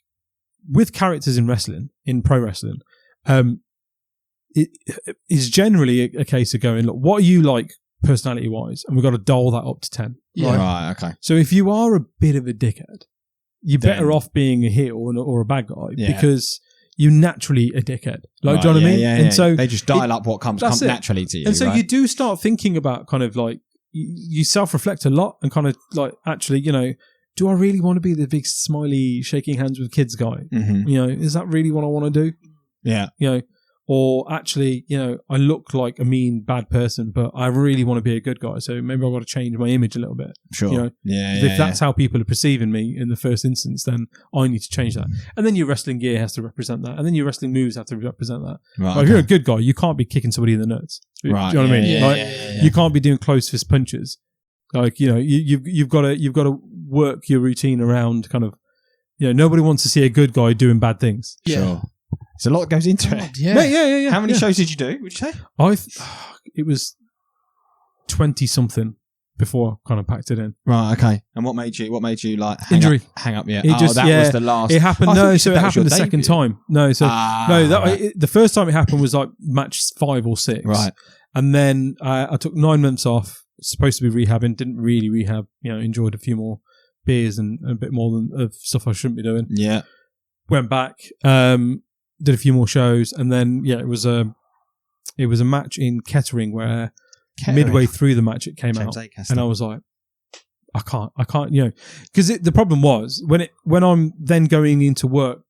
with characters in wrestling, in pro wrestling, it is generally a case of going, look, what are you like personality wise, and we've got to dial that up to 10. Right, okay. So if you are a bit of a dickhead, you're better off being a heel or a bad guy because you're naturally a dickhead. Like, do you know what I mean? And so they just dial up what comes naturally to you. And so you do start thinking about kind of like, you self-reflect a lot and kind of like, actually, do I really want to be the big smiley shaking hands with kids guy? Mm-hmm. Is that really what I want to do? Yeah. Or actually, I look like a mean, bad person, but I really want to be a good guy. So maybe I've got to change my image a little bit. Sure. If that's how people are perceiving me in the first instance, then I need to change that. And then your wrestling gear has to represent that. And then your wrestling moves have to represent that. Right, If you're a good guy, you can't be kicking somebody in the nuts. Right. Do you know what I mean? You can't be doing close fist punches. Like, you've got to work your routine around kind of, nobody wants to see a good guy doing bad things. Yeah. Sure. There's a lot that goes into it. Yeah. How many shows did you do, would you say? It was 20 something before I kind of packed it in. Right, okay. And what made you like injury? Hang up, yeah. It was the last. It happened. So it happened the second time. Right. The first time it happened was like match 5 or 6. Right. And then I took 9 months off. Supposed to be rehabbing. Didn't really rehab. Enjoyed a few more beers and a bit more of stuff I shouldn't be doing. Yeah. Went back. Did a few more shows, and then it was a match in Kettering where midway through the match it came out, and I was like, I can't, because the problem was when I'm then going into work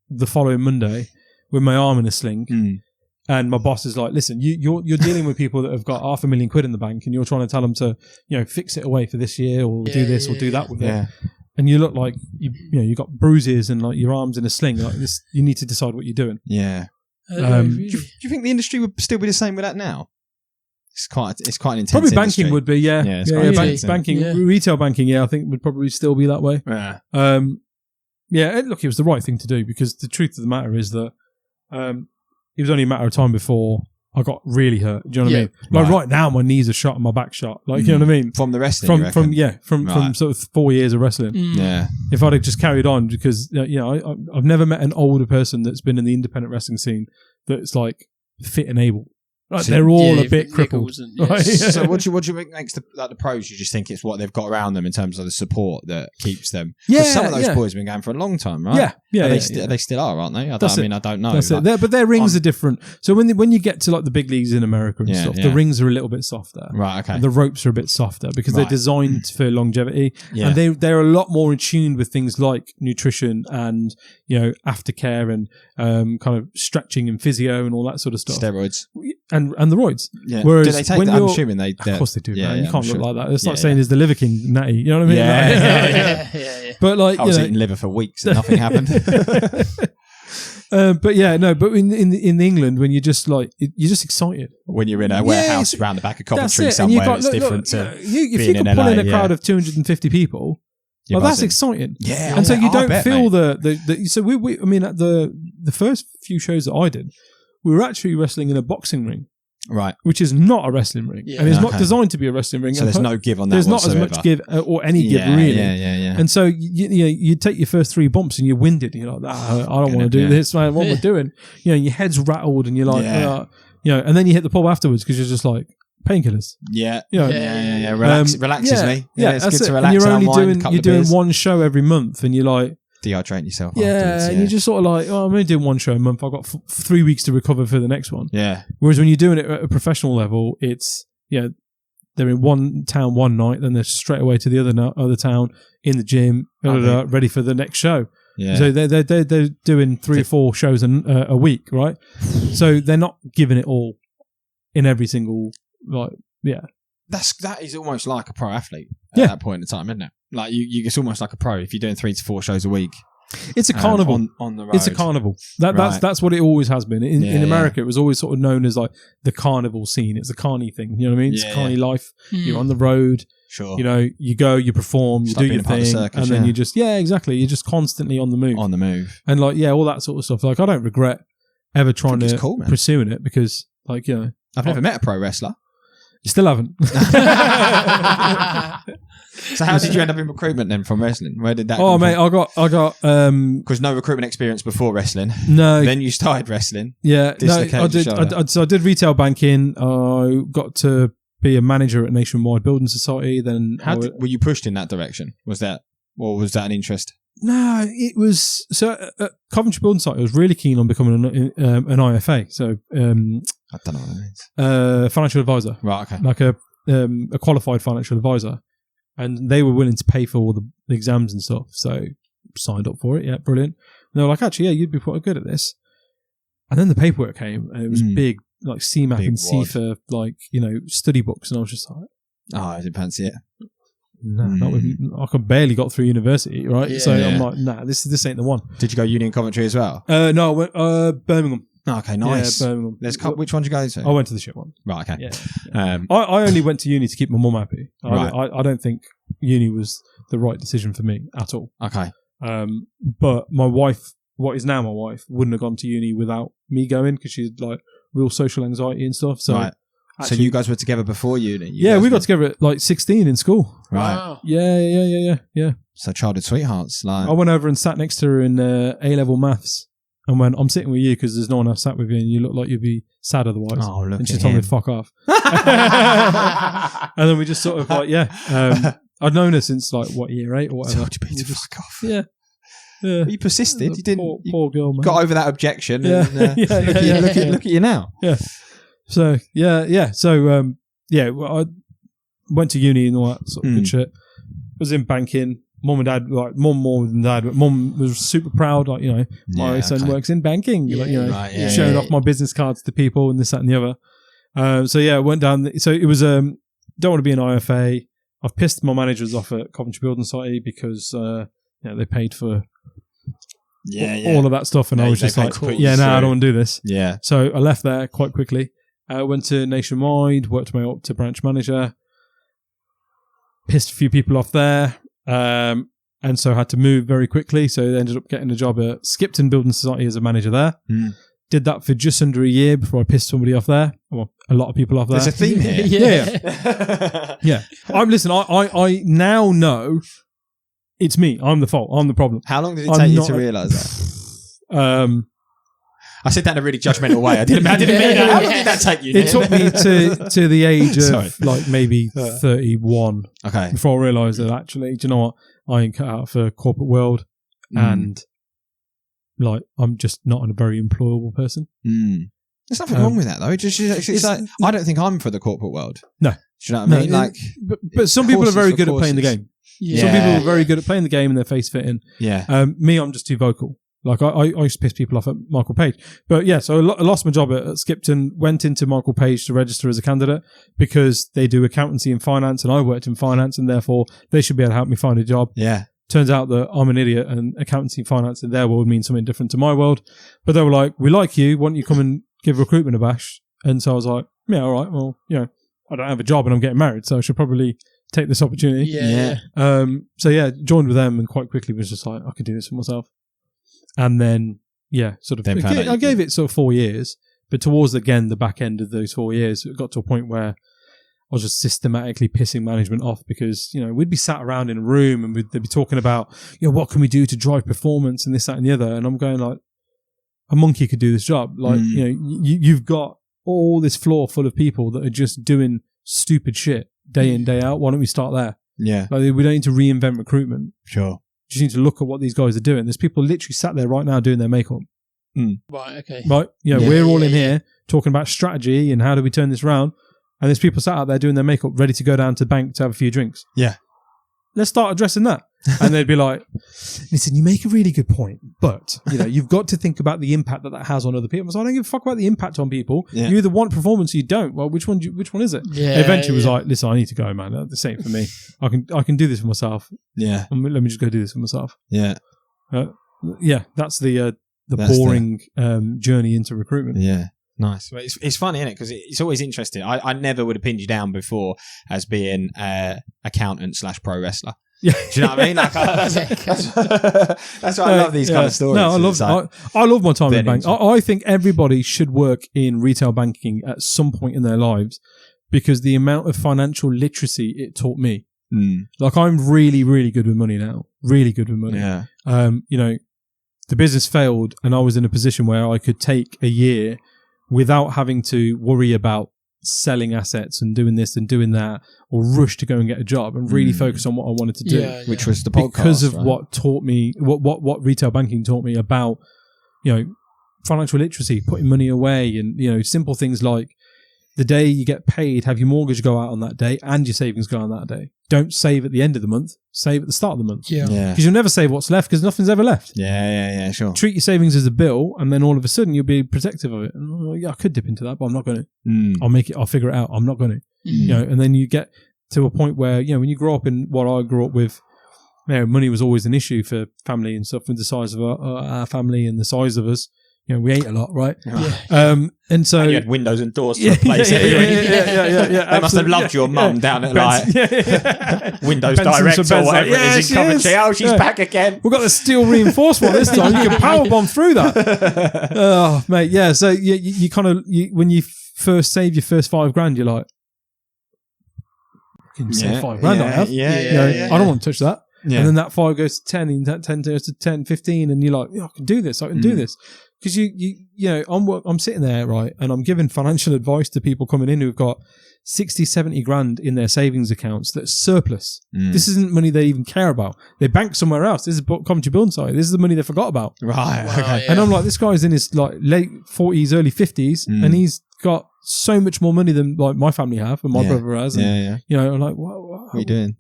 the following Monday with my arm in a sling, and my boss is like, listen, you're dealing with people that have got £500,000 in the bank, and you're trying to tell them to fix it away for this year or do this or do that with it. And you look like you got bruises and like your arms in a sling. Like this, you need to decide what you're doing. Yeah. Really? Do you think the industry would still be the same with that now? It's quite an intense. Probably industry. banking would be, banking, retail banking. I think would probably still be that way. Yeah. Look, it was the right thing to do because the truth of the matter is that it was only a matter of time before I got really hurt. Do you know what I mean? Like right now, my knees are shot and my back's shot. Like, you know what I mean? From the wrestling, from sort of 4 years of wrestling. Yeah. If I'd have just carried on, because I've never met an older person that's been in the independent wrestling scene that's like fit and able. Like, they're all a bit crippled. So what do you think makes the pros? You just think it's what they've got around them in terms of the support that keeps them. Yeah, some of those boys have been going for a long time, right? They still are, aren't they? I don't know. That's it. But their rings are different. So when you get to like the big leagues in America and stuff, the rings are a little bit softer. Right. Okay. The ropes are a bit softer because they're designed for longevity, and they're a lot more in tune with things like nutrition and aftercare and kind of stretching and physio and all that sort of stuff. Steroids. And the roids. Yeah. Whereas do they take when that? I'm assuming they. Of course they do. Yeah, man. You can't I'm look sure. like that. It's like saying is the Liver King natty. You know what I mean? Yeah. But like I was eating liver for weeks and nothing happened. But in England when you're just like you're just excited when you're in a warehouse around the back of Coventry somewhere. It's different to if you can pull in a crowd of 250 people. Well, that's exciting. Yeah, and so you don't feel the so we I mean at the first few shows that I did, we were actually wrestling in a boxing ring. Right. Which is not a wrestling ring. Yeah. And it's not designed to be a wrestling ring. So there's no give on that. There's not as much give or any give really. Yeah. And so you take your first 3 bumps and you're winded and you're like, I don't want to do this, man. What am I doing? Your head's rattled and you're like, and then you hit the pub afterwards because you're just like, painkillers. Yeah. Relaxes me. Yeah, it's good to it. relax. And you're only doing one show every month and you're like, dehydrating yourself. Yeah, afterwards, and you're just sort of like, oh, I'm only doing one show a month. I've got 3 weeks to recover for the next one. Yeah. Whereas when you're doing it at a professional level, it's, they're in one town one night, then they're straight away to the other town in the gym, ready for the next show. Yeah. So they're doing 3 or 4 shows a week, right? So they're not giving it all in every single, That is almost like a pro athlete at that point in time, isn't it? Like it's almost like a pro if you're doing 3 to 4 shows a week. It's a carnival on the road. It's a carnival. That's what it always has been. In America, it was always sort of known as like the carnival scene. It's a carny thing. You know what I mean? It's a carny life. You're on the road. Sure. You go, you perform, you do your thing, circus, and then you just exactly. You're just constantly on the move. On the move, and all that sort of stuff. Like I don't regret ever trying to pursuing it because I've never met a pro wrestler. You still haven't. So how did you end up in recruitment then from wrestling? Where did that come from? I got because no recruitment experience before wrestling. No. Then you started wrestling. Yeah. No, I did. So I did retail banking. I got to be a manager at Nationwide Building Society. Then were you pushed in that direction? Was that an interest? No, it was at Coventry Building Society. I was really keen on becoming an IFA. So I don't know what that means. Financial advisor. Right. Okay. Like a qualified financial advisor. And they were willing to pay for all the exams and stuff. So signed up for it. Yeah, brilliant. And they were like, actually, you'd be quite good at this. And then the paperwork came and it was big, like CMAP and CFA, study books. And I was just like, I didn't fancy it. No, I could barely got through university, right? Yeah. So I'm like, nah, this ain't the one. Did you go uni in Coventry as well? No, I went Birmingham. Oh, okay, nice. Yeah, Birmingham. Which one did you go to? I went to the shit one. Right, okay. Yeah. I only went to uni to keep my mum happy. I don't think uni was the right decision for me at all. Okay. But my wife, what is now my wife, wouldn't have gone to uni without me going because she's like real social anxiety and stuff. So, right. So you guys were together before uni? We got together at like 16 in school. Right. Wow. Yeah. So childhood sweethearts. Like I went over and sat next to her in A-level maths. And when I'm sitting with you because there's no one else sat with you and you look like you'd be sad otherwise. Oh, look. And she told me to fuck off. And then we just sort of like, I'd known her since like year 8 or whatever. Told you to fuck off. Yeah. But you persisted. You didn't. Poor girl, man. Got over that objection. Yeah. And, look at you now. Yeah. So So I went to uni and all that sort of good shit. Was in banking. Mum and dad, mum more than dad, but mum was super proud. My son works in banking. Showing off my business cards to people and this, that, and the other. Went down. So it was don't want to be an IFA. I've pissed my managers off at Coventry Building Society because they paid for all of that stuff, and I was just like, I don't want to do this. Yeah. So I left there quite quickly. Went to Nationwide, worked my way up to branch manager. Pissed a few people off there. And so I had to move very quickly. So I ended up getting a job at Skipton Building Society as a manager there. Did that for just under a year before I pissed somebody off there. Well, a lot of people off there. There's a theme here. Yeah. I now know it's me. I'm the fault. I'm the problem. How long did it take you to realise that? I said that in a really judgmental way. I didn't mean that. How long did that take you? It took me to the age of maybe 31. Okay. Before I realised that actually, do you know what? I ain't cut out for corporate world, and I'm just not a very employable person. There's nothing wrong with that though. It's like I don't think I'm for the corporate world. No. Do you know what I mean? But some people are very good at playing the game. Yeah. Some people are very good at playing the game and they're face fitting. Yeah. Me, I'm just too vocal. Like I used to piss people off at Michael Page. But yeah, so I lost my job at Skipton, went into Michael Page to register as a candidate because they do accountancy and finance and I worked in finance and therefore they should be able to help me find a job. Yeah. Turns out that I'm an idiot and accountancy and finance in their world means something different to my world. But they were like, we like you. Why don't you come and give recruitment a bash? And so I was like, yeah, all right. Well, I don't have a job and I'm getting married, so I should probably take this opportunity. Yeah. Joined with them and quite quickly was just like, I could do this for myself. And then, I gave it sort of 4 years, but towards, again, the back end of those 4 years, it got to a point where I was just systematically pissing management off because, we'd be sat around in a room and they'd be talking about, what can we do to drive performance and this, that, and the other. And I'm going like, a monkey could do this job. Like, you've got all this floor full of people that are just doing stupid shit day in, day out. Why don't we start there? Yeah. Like, we don't need to reinvent recruitment. Sure. just need to look at what these guys are doing. There's people literally sat there right now doing their makeup. Right, okay. Right? We're all in here talking about strategy and how do we turn this around. And there's people sat out there doing their makeup, ready to go down to the bank to have a few drinks. Yeah. Let's start addressing that. And they'd be like, listen, you make a really good point, but you've got to think about the impact that has on other people. So I don't give a fuck about the impact on people. Yeah. You either want performance or you don't. Well, which one is it? Yeah. And eventually was like, listen, I need to go, man. That's the same for me. I can do this for myself. Yeah. Let me just go do this for myself. Yeah. That's the boring journey into recruitment. Yeah. Nice. Well, it's funny, isn't it? Because it's always interesting. I never would have pinned you down before as being accountant / pro wrestler. Yeah. Do you know what I mean? Like, that's why I love these kind of stories. No, I love my time in bank. I think everybody should work in retail banking at some point in their lives because the amount of financial literacy it taught me. Like, I'm really, really good with money now. Really good with money. Yeah. The business failed and I was in a position where I could take a year without having to worry about selling assets and doing this and doing that, or rush to go and get a job and really focus on what I wanted to do, which was the podcast, because of what taught me, what retail banking taught me about, financial literacy, putting money away, and simple things like the day you get paid, have your mortgage go out on that day and your savings go on that day. Don't save at the end of the month, save at the start of the month. Yeah. Because you'll never save what's left because nothing's ever left. Yeah, sure. Treat your savings as a bill and then all of a sudden you'll be protective of it. And, I could dip into that, but I'm not going to. I'll figure it out. I'm not going to. And then you get to a point where, when you grow up in what I grew up with, money was always an issue for family and stuff, with the size of our family and the size of us. We ate a lot, right? Yeah. And so you had windows and doors to replace everything. Yeah. They must have loved your mum down at Windows Direct or whatever it is in Coventry. Oh, she's back again. We've got the steel reinforcement this time. You can powerbomb through that. Oh, mate, yeah. So you kind of, when you first save your first $5,000, you're like, I can save $5,000 I have. I don't want to touch that. Yeah. And then that 5 goes to 10, and that 10 goes to 10, 15, and you're like, I can do this. I can do this. Because I'm sitting there, right, and I'm giving financial advice to people coming in who've got 60, 70 grand in their savings accounts that's surplus. This isn't money they even care about. They bank somewhere else. This is Coventry Building Site. This is the money they forgot about. Right. Wow, okay. And I'm like, this guy's in his late 40s, early 50s, and he's got so much more money than my family have and my brother has. And, I'm like, what are you doing?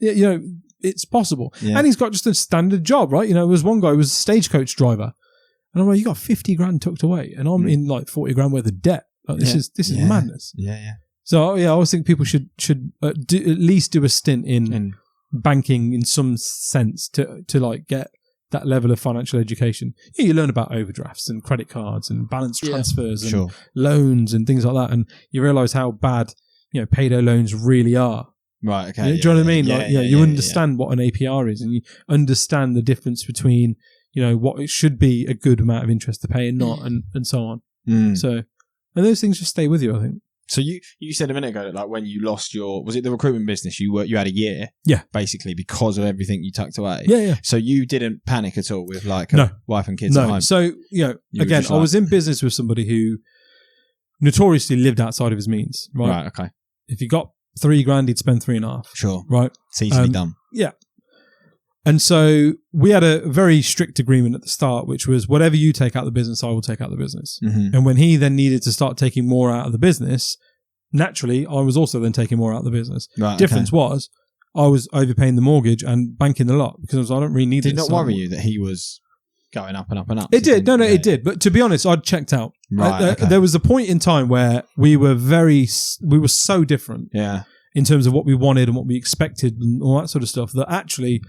It's possible. Yeah. And he's got just a standard job, right? There was one guy who was a stagecoach driver. And I'm like, you got 50 grand tucked away, and I'm in 40 grand worth of debt. This is madness. Yeah. So I always think people should at least do a stint in banking in some sense to get that level of financial education. You learn about overdrafts and credit cards and balance transfers and loans and things like that, and you realise how bad payday loans really are. Right. Okay. Do you know what I mean? You understand what an APR is, and you understand the difference between what it should be a good amount of interest to pay and not, and so on. So, and those things just stay with you, I think. So you said a minute ago that when you lost was it the recruitment business? You had a year, basically because of everything you tucked away. Yeah. So you didn't panic at all with a wife and kids at home. So again, I was in business with somebody who notoriously lived outside of his means. Right. Okay. If you got $3,000, he'd spend 3.5. Sure. Right. It's easily done. Yeah. And so we had a very strict agreement at the start, which was whatever you take out of the business, I will take out of the business. Mm-hmm. And when he then needed to start taking more out of the business, naturally, I was also then taking more out of the business. Right, Difference was I was overpaying the mortgage and banking a lot because I don't really need it. Did it not worry you that he was going up and up and up? It did. No, it did. But to be honest, I'd checked out. Right. There was a point in time where we were so different. Yeah. In terms of what we wanted and what we expected and all that sort of stuff, that actually,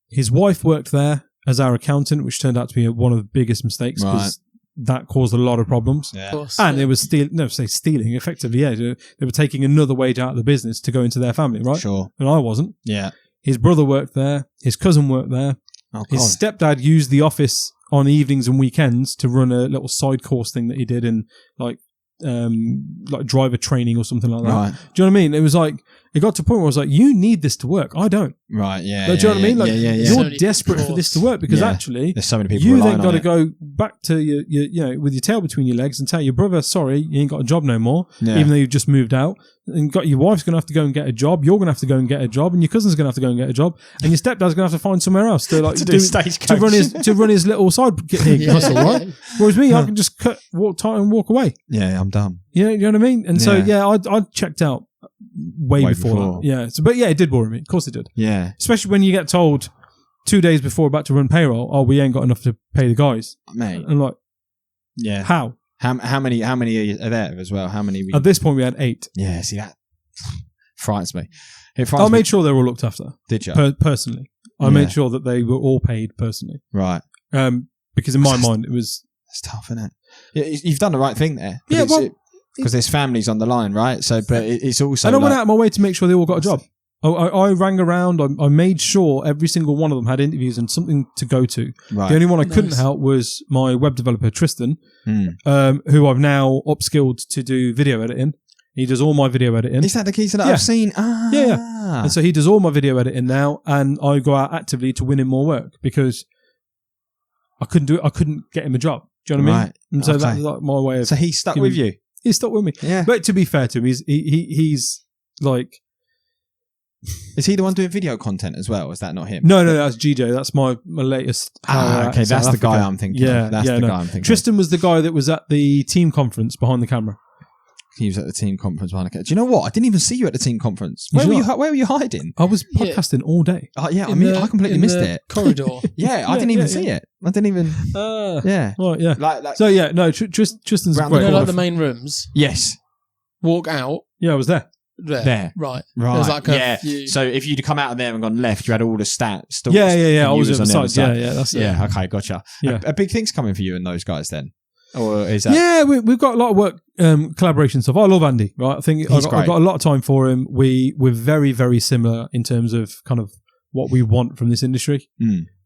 his wife worked there as our accountant, which turned out to be one of the biggest mistakes because that caused a lot of problems. Yeah. And it was stealing, effectively. Yeah, they were taking another wage out of the business to go into their family, right? Sure. And I wasn't. Yeah. His brother worked there. His cousin worked there. Oh, his stepdad used the office on evenings and weekends to run a little side course thing that he did in like driver training or something like that. Right. Do you know what I mean? It was like, it got to a point where I was like, you need this to work. I don't. Right, yeah. Do you know what I mean? Like, yeah. you're desperate for this to work because actually, there's so many people you then got to go back to your, you know, with your tail between your legs and tell your brother, sorry, you ain't got a job no more, even though you've just moved out. And got your wife's going to have to go and get a job. You're going to have to go and get a job, and your cousin's going to have to go and get a job, and your stepdad's going to have to find somewhere else to like to run his little side hustle, right? Whereas me, I can just walk tight and walk away. Yeah, I'm done. You know what I mean? And so I checked out way before that. Yeah. So, but yeah, it did bore me. Of course it did. Yeah. Especially when you get told 2 days before about to run payroll, oh, we ain't got enough to pay the guys, mate. And like, yeah, how? How many are there as well? How many? At this point, we had 8. Yeah, see that frightens me. I made sure they were all looked after. Did you? Personally, I made sure that they were all paid personally. Right. Because in my mind, it was it's tough, isn't it? Yeah, you've done the right thing there. Yeah, because there's families on the line, right? So, but it's also. And I went out of my way to make sure they all got a job. I rang around. I made sure every single one of them had interviews and something to go to. Right. The only one I couldn't help was my web developer, Tristan, who I've now upskilled to do video editing. He does all my video editing. Is that the case that I've seen? Yeah. And so he does all my video editing now, and I go out actively to win him more work because I couldn't do it. I couldn't get him a job. Do you know what I mean? And so that's like my way of. So he stuck with you. He stuck with me. Yeah. But to be fair to him, he's like. Is he the one doing video content as well? Is that not him? No, that's GJ. That's my latest. Okay, that's the guy I'm thinking. Yeah, that's the guy I'm thinking. Tristan was the guy that was at the team conference behind the camera. He was at the team conference behind the camera. Do you know what? I didn't even see you at the team conference. Where were you hiding? I was podcasting all day. I completely missed it. Corridor. I didn't even see it. I didn't even. Yeah. Well, yeah. Like, so yeah, no. Tristan's great. Like the main rooms. Yes. Walk out. Yeah, I was there. There. Right. There was like a few. So if you'd come out of there and gone left, you had all the stats. Yeah. I was on the side. Yeah, that's it. Yeah, okay, gotcha. Yeah. A big thing's coming for you and those guys then? Or is that... Yeah, we've got a lot of work, collaboration stuff. I love Andy, right? I think I've got a lot of time for him. We're very, very similar in terms of kind of what we want from this industry.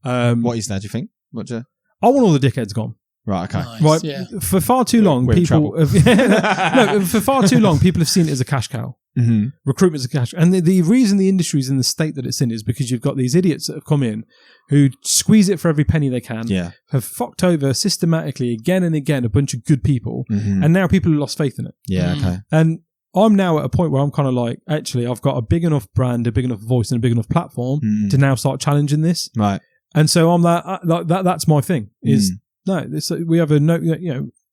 What is that, do you think? I want all the dickheads gone. Right, okay. Nice, right. Yeah. For far too long, people have, for far too long, people have seen it as a cash cow. Mm-hmm. Recruitment is a cash. And the reason the industry is in the state that it's in is because you've got these idiots that have come in who squeeze it for every penny they can, have fucked over systematically again and again a bunch of good people, and now people have lost faith in it. Yeah, okay. And I'm now at a point where I'm kind of like, actually, I've got a big enough brand, a big enough voice, and a big enough platform to now start challenging this. Right. And so I'm that's my thing is, no, we have a no,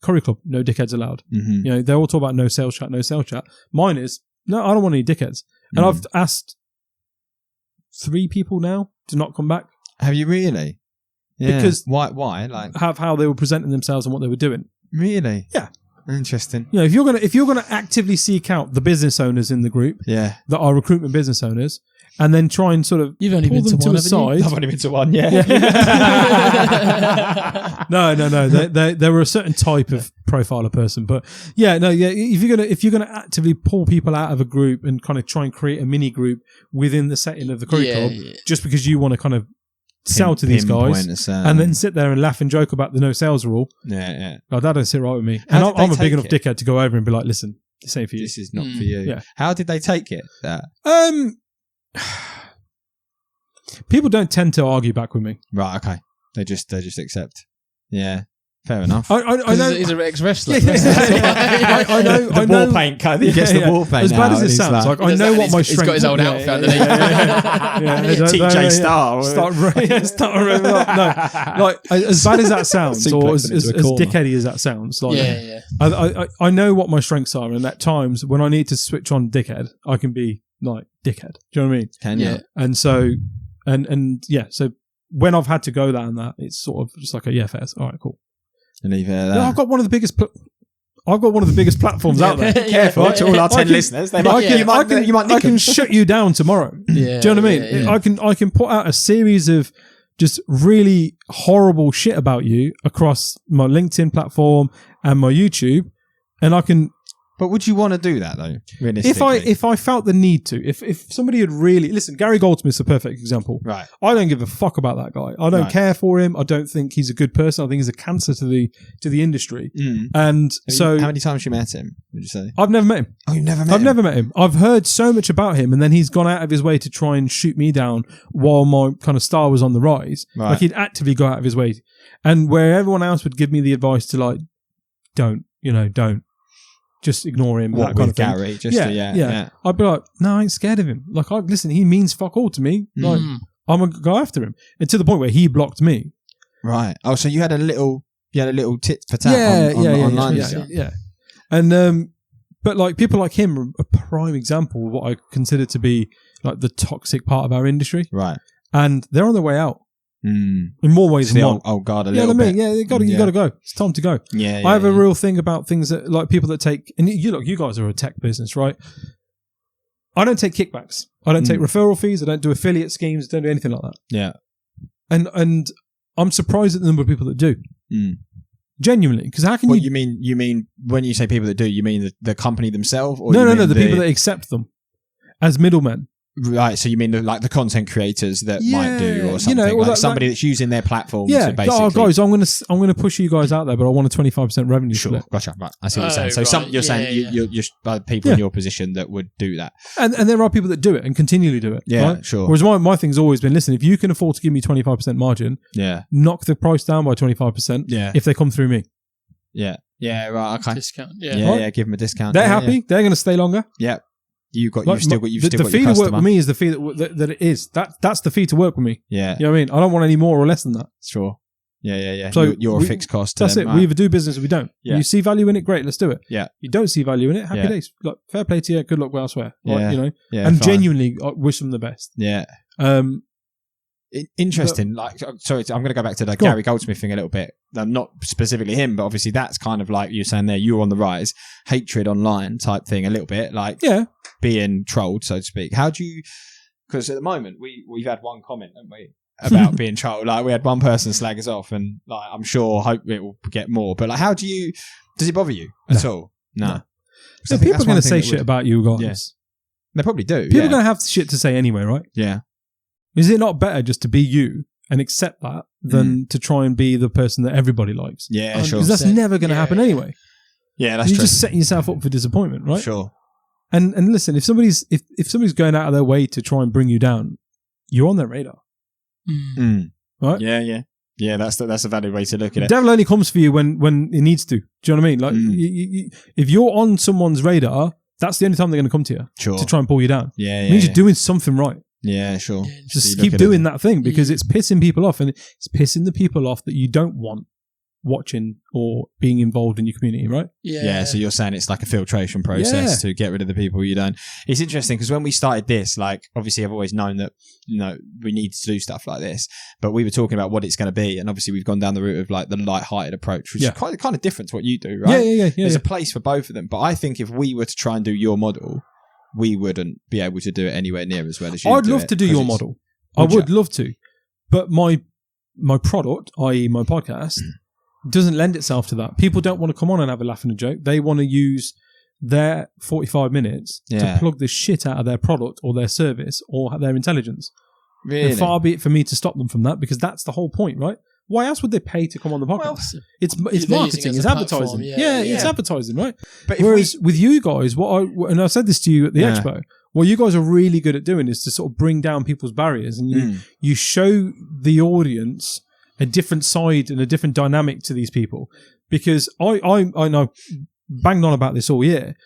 curry club, no dickheads allowed. Mm-hmm. They all talk about no sales chat, no sales chat. Mine is, no, I don't want any dickheads. And I've asked 3 people now to not come back. Have you really? Yeah. Because why? Like how they were presenting themselves and what they were doing. Really? Yeah. Interesting. If you're gonna actively seek out the business owners in the group, that are recruitment business owners, and then try and sort of you've only been to one, haven't you? I've only been to one. No. There were a certain type of profile of person, but if you're gonna actively pull people out of a group and kind of try and create a mini group within the setting of the curry club, just because you want to kind of sell to these guys and then sit there and laugh and joke about the no sales rule. Yeah. Oh, that don't sit right with me. And I'm a big enough dickhead to go over and be like, listen, this ain't for you. This is not for you. Yeah. How did they take it? That people don't tend to argue back with me. Right. Okay. They just accept. Yeah. Fair enough. I know he's an ex-wrestler. I know. The war paint. He gets the war paint. As bad as it sounds, like I know what my strength. He's got his old outfit underneath. TJ Star. Start running up. No, like as bad as that sounds, or as dickheady as that sounds, like I know what my strengths are, and at times when I need to switch on dickhead, I can be like dickhead. Do you know what I mean? Can you? And so, so when I've had to go down that, it's sort of just like a fairs. All right, cool. Leave it there. I've got one of the biggest. I've got one of the biggest platforms out there. Careful to all our 10 listeners. I can shut you down tomorrow. Do you know what I mean? Yeah. I can put out a series of just really horrible shit about you across my LinkedIn platform and my YouTube, and I can But would you want to do that though? Realistically, if I felt the need to, if somebody had really listen, Gary Goldsmith's a perfect example. Right. I don't give a fuck about that guy. I don't care for him. I don't think he's a good person. I think he's a cancer to the industry. And how many times you met him? Would you say? I've never met him. Oh, you've never met him? I've never met him. I've heard so much about him, and then he's gone out of his way to try and shoot me down while my kind of star was on the rise. Right. Like he'd actively go out of his way, and where everyone else would give me the advice to like, don't. Just ignore him. What, that kind with of thing. Gary? Just yeah. I'd be like, no, I ain't scared of him. Like, listen, he means fuck all to me. Like, I'm gonna go after him, and to the point where he blocked me. Right. Oh, so you had a little tit for tat online. Yeah. And but like people like him are a prime example of what I consider to be like the toxic part of our industry. Right. And they're on their way out. In more ways than one. Old guard a little bit. Yeah, you got to go. It's time to go. Yeah, I have a real thing about things that like people that take, and you guys are a tech business, right? I don't take kickbacks. I don't take referral fees. I don't do affiliate schemes. I don't do anything like that. Yeah. And I'm surprised at the number of people that do. Genuinely, because how can you mean when you say people that do, you mean the company themselves? Or no, the people that accept them as middlemen. Right, so you mean the content creators that might do or something, like somebody that's using their platform to basically... Oh, guys, I'm going to push you guys out there, but I want a 25% revenue split. Gotcha, right. I see what you're saying. So you're saying you're people in your position that would do that. And there are people that do it and continually do it. Yeah, right? sure. Whereas my thing's always been, listen, if you can afford to give me 25% margin, knock the price down by 25% if they come through me. Yeah, right, okay. Discount, yeah, give them a discount. They're happy. They're going to stay longer. Yeah. You've still got the fee to work with me is the fee that it is. That's the fee to work with me. Yeah. You know what I mean? I don't want any more or less than that. Sure. Yeah. So you're a fixed cost. That's it. Right. We either do business or we don't. Yeah. You see value in it, great, let's do it. Yeah. You don't see value in it, happy days. Like, fair play to you, good luck elsewhere. Like, Yeah, and fine. genuinely wish them the best. Yeah. Interesting. Sorry, I'm going to go back to the Gary Goldsmith thing a little bit. Not specifically him, but obviously that's kind of like you're saying there. You're on the rise, hatred online type thing a little bit, like being trolled, so to speak. How do you? Because at the moment we've had one comment, haven't we, about being trolled? Like we had one person slag us off, and like I'm sure hope it will get more. But like, how do you? Does it bother you at all? No. So people are going to say shit about you, guys. Yeah. They probably do. People are going to have shit to say anyway, right? Yeah. Is it not better just to be you and accept that than to try and be the person that everybody likes? Yeah, sure. Because that's never going to happen anyway. Yeah, that's You're true. just setting yourself up for disappointment, right? Sure. And listen, if somebody's going out of their way to try and bring you down, you're on their radar. Right? Yeah, that's a valid way to look at The it. devil only comes for you when it needs to. Do you know what I mean? Like, if you're on someone's radar, that's the only time they're going to come to you to try and pull you down. Yeah, it means you're doing something right. Yeah, sure. Just keep doing that thing because it's pissing people off, and it's pissing the people off that you don't want watching or being involved in your community, right? Yeah, so you're saying it's like a filtration process to get rid of the people you don't. It's interesting because when we started this, like obviously I've always known that we need to do stuff like this, but we were talking about what it's going to be, and obviously we've gone down the route of like the light-hearted approach, which is kind of different to what you do, right? Yeah. There's a place for both of them, but I think if we were to try and do your model, we wouldn't be able to do it anywhere near as well as you. I'd love to do your model. I would love to, but my product, i.e. my podcast, doesn't lend itself to that. People don't want to come on and have a laugh and a joke. They want to use their 45 minutes to plug the shit out of their product or their service or their intelligence. Really? And far be it for me to stop them from that, because that's the whole point, right? Why else would they pay to come on the podcast? Well, it's marketing, it's advertising. It's advertising, right? But whereas with you guys, and I said this to you at the expo, what you guys are really good at doing is to sort of bring down people's barriers, and you show the audience a different side and a different dynamic to these people. Because I know, banged on about this all year.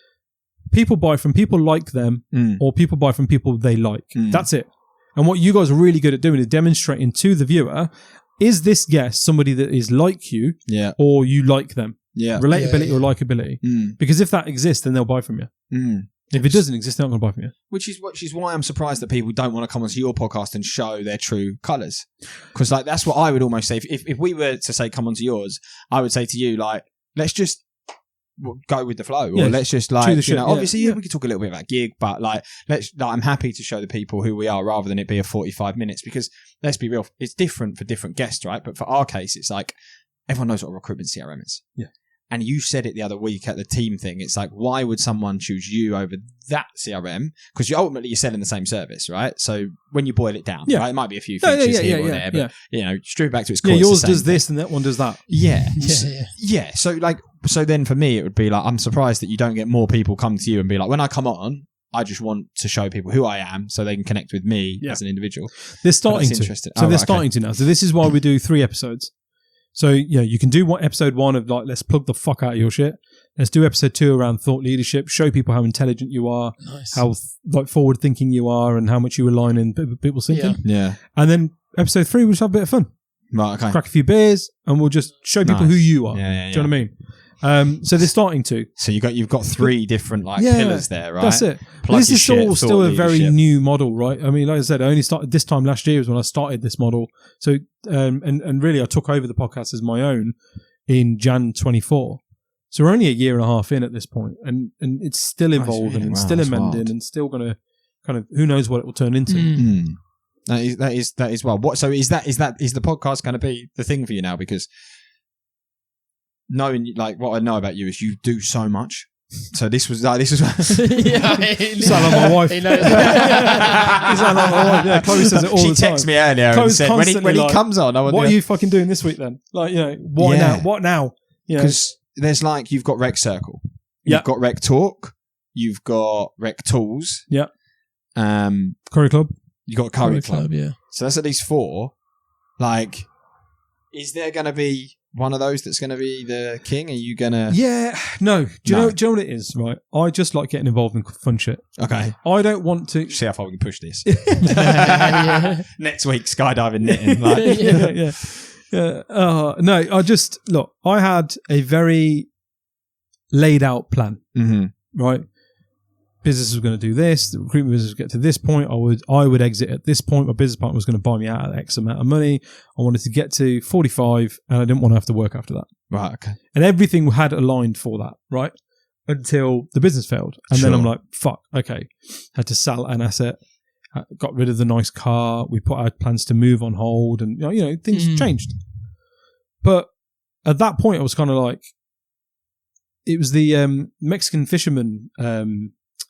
People buy from people like them, or people buy from people they like. That's it. And what you guys are really good at doing is demonstrating to the viewer, is this guest somebody that is like you, or you like them? Relatability or likability. Because if that exists, then they'll buy from you. If it doesn't exist, they're not going to buy from you. Which is why I'm surprised that people don't want to come onto your podcast and show their true colours. Because like that's what I would almost say. If we were to say come onto yours, I would say to you, like, let's just go with the flow, or let's just like, obviously we could talk a little bit about Giig, but like I'm happy to show the people who we are rather than it be a 45 minutes, because let's be real, it's different for different guests, right? But for our case, it's like everyone knows what a recruitment CRM is. And you said it the other week at the team thing. It's like, why would someone choose you over that CRM? Because ultimately you're selling the same service, right? So when you boil it down, right, it might be a few features here or there, but you know, straight back to its core. Yeah, yours does this and that one does that. Yeah. So then for me, it would be like, I'm surprised that you don't get more people come to you and be like, when I come on, I just want to show people who I am so they can connect with me as an individual. They're starting to. So they're starting to now. So this is why we do 3 episodes. So, yeah, you can do episode 1 of like, let's plug the fuck out of your shit. Let's do episode 2 around thought leadership, show people how intelligent you are, how like forward thinking you are, and how much you align in people's thinking. Yeah. And then episode 3, we'll just have a bit of fun. Right, okay. Crack a few beers, and we'll just show people who you are. Yeah. Do you know what I mean? So they're starting to. So you've got 3 different like pillars there, right? That's it. This is still a very new model, right? I mean, like I said, I only started this time last year was when I started this model. So and really I took over the podcast as my own in Jan 24. So we're only a year and a half in at this point, and it's still evolving and still amending and still going to kind of, who knows what it will turn into. That is well. What? So is the podcast going to be the thing for you now? Because knowing like what I know about you is you do so much. So this was You sound like my wife. You sound like my wife. Yeah, Chloe says it all the time. She texted me earlier and said when he comes on, what are you fucking doing this week then? Like, you know, what now? Because there's like, you've got RecCircle, you've got RecTalk, you've got RecTools, Curry Club, you've got Curry Club. Yeah. So that's at least 4. Like, is there going to be one of those that's going to be the king? Are you going to... Yeah, no. Do you know what it is, right? I just like getting involved in fun shit. Okay. I don't want to... See how far we can push this. Next week, skydiving knitting. Like. No, I just... Look, I had a very laid out plan, right? Business was going to do this. The recruitment business would get to this point. I would exit at this point. My business partner was going to buy me out at X amount of money. I wanted to get to 45, and I didn't want to have to work after that. Right. Okay. And everything had aligned for that, right? Until the business failed, and then I'm like, "Fuck." Okay, had to sell an asset. Got rid of the nice car. We put our plans to move on hold, and you know things changed. But at that point, I was kind of like, it was the Mexican fisherman.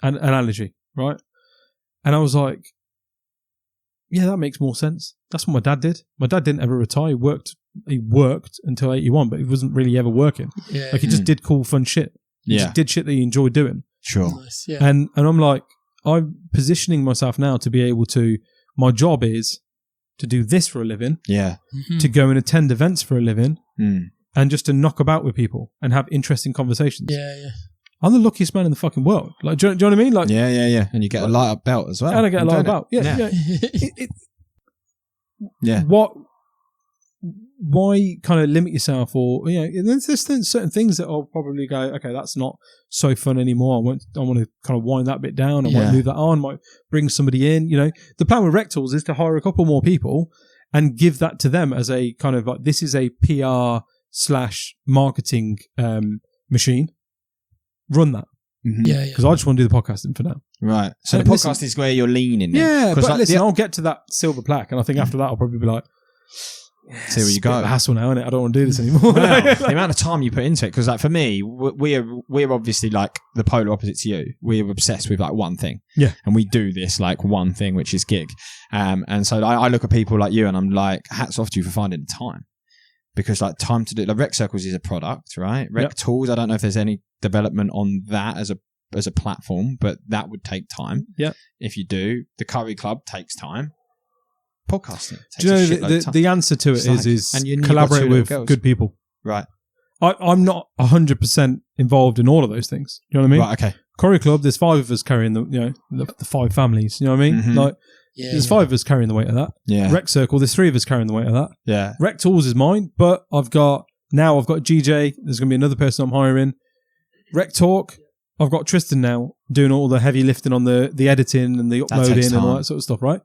An analogy, right? And I was like, yeah, that makes more sense. That's what my dad did. My dad didn't ever retire. He worked until 81, but he wasn't really ever working. Yeah. Like, he just did cool, fun shit. He just did shit that he enjoyed doing. Sure. Nice, yeah. And I'm like, I'm positioning myself now to be able to, my job is to do this for a living. Yeah. To go and attend events for a living. And just to knock about with people and have interesting conversations. Yeah. I'm the luckiest man in the fucking world. Like, do you know what I mean? Like, yeah. And you get a light up belt as well. And I get a light up belt. Yeah. Yeah. Why kind of limit yourself? Or, you know, there's certain things that I'll probably go, okay, that's not so fun anymore. I want to kind of wind that bit down. I might move that on. Might bring somebody in. You know, the plan with RecTools is to hire a couple more people and give that to them as a kind of like, this is a PR/marketing machine. Run that. Yeah. Because I just want to do the podcasting for now. Right. So the podcast is where you're leaning. Yeah, but like, listen, I'll get to that silver plaque, and I think after that I'll probably be like, see where you go. It's a bit of a hassle now, isn't it? I don't want to do this anymore. Well, the amount of time you put into it, because like for me, we're obviously like the polar opposite to you. We're obsessed with like one thing. Yeah. And we do this like one thing, which is Giig. And so I look at people like you, and I'm like, hats off to you for finding the time. Because like time to do, like RecCircles is a product, right? RecTools, I don't know if there's any development on that as a platform, but that would take time. Yeah. If you do, the Curry Club takes time. Podcasting takes do you know the answer to it is collaborate with good people. Right. I'm not 100% involved in all of those things. You know what I mean? Right. Okay. Curry Club, there's 5 of us carrying the 5 families. You know what I mean? Like. There's 5 of us carrying the weight of that. Yeah. RecCircle, there's 3 of us carrying the weight of that. Yeah. RecTools is mine, but I've got GJ. There's going to be another person I'm hiring. RecTalk, I've got Tristan now doing all the heavy lifting on the editing and the uploading and all that sort of stuff, right?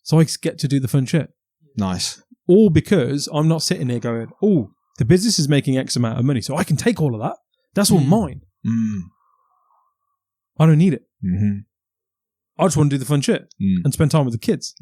So I get to do the fun shit. Nice. All because I'm not sitting there going, oh, the business is making X amount of money, so I can take all of that. That's all mine. I don't need it. I just want to do the fun shit and spend time with the kids.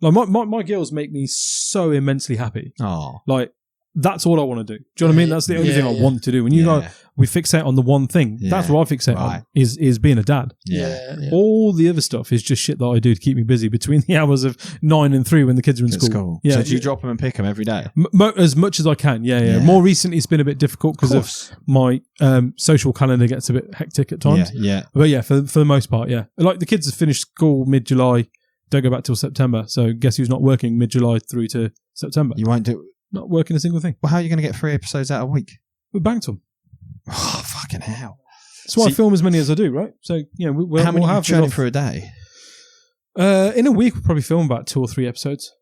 Like my girls make me so immensely happy. Oh, like that's all I want to do. Do you know what I mean? That's the only thing I want to do. When you go, we fixate on the one thing. That's what I fixate on is being a dad. Yeah. All the other stuff is just shit that I do to keep me busy between the hours of 9 and 3 when the kids are in school. Yeah. So do you drop them and pick them every day? As much as I can. Yeah. More recently, it's been a bit difficult because of my social calendar gets a bit hectic at times. Yeah. But yeah, for the most part, yeah. Like the kids have finished school mid-July, don't go back till September. So guess who's not working mid-July through to September? You won't do. Not working a single thing. Well, how are you going to get 3 episodes out a week? We banked them. Oh, fucking hell. That's why I film as many as I do, right? So, how many have you for a day? In a week, we'll probably film about 2 or 3 episodes.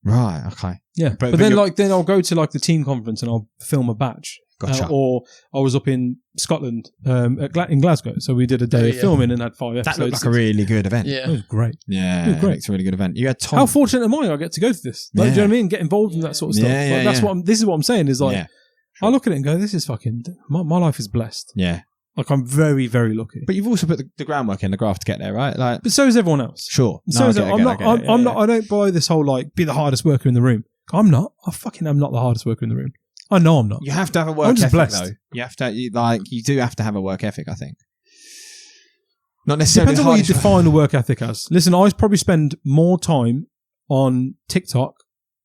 Right, okay. Yeah. But then I'll go to the team conference and I'll film a batch. Gotcha. Or I was up in Scotland, in Glasgow. So we did a day of filming and had 5 episodes. That looked like a really good event. Yeah. It was great. Yeah. It was great. It's a really good event. You had Tom. How fortunate am I get to go to this? Do you know what I mean? Get involved in that sort of stuff. This is what I'm saying is I look at it and go, this is fucking, my life is blessed. Yeah. Like I'm very, very lucky. But you've also put the groundwork in the graft to get there, right? Like, but so is everyone else. Sure. I'm not. I don't buy this whole be the hardest worker in the room. I'm not. I fucking am not the hardest worker in the room. I know I'm not. You have to have a work ethic, blessed. Though. You have to, you do have to have a work ethic, I think. Not necessarily. Depends on what you define a work ethic as. Listen, I probably spend more time on TikTok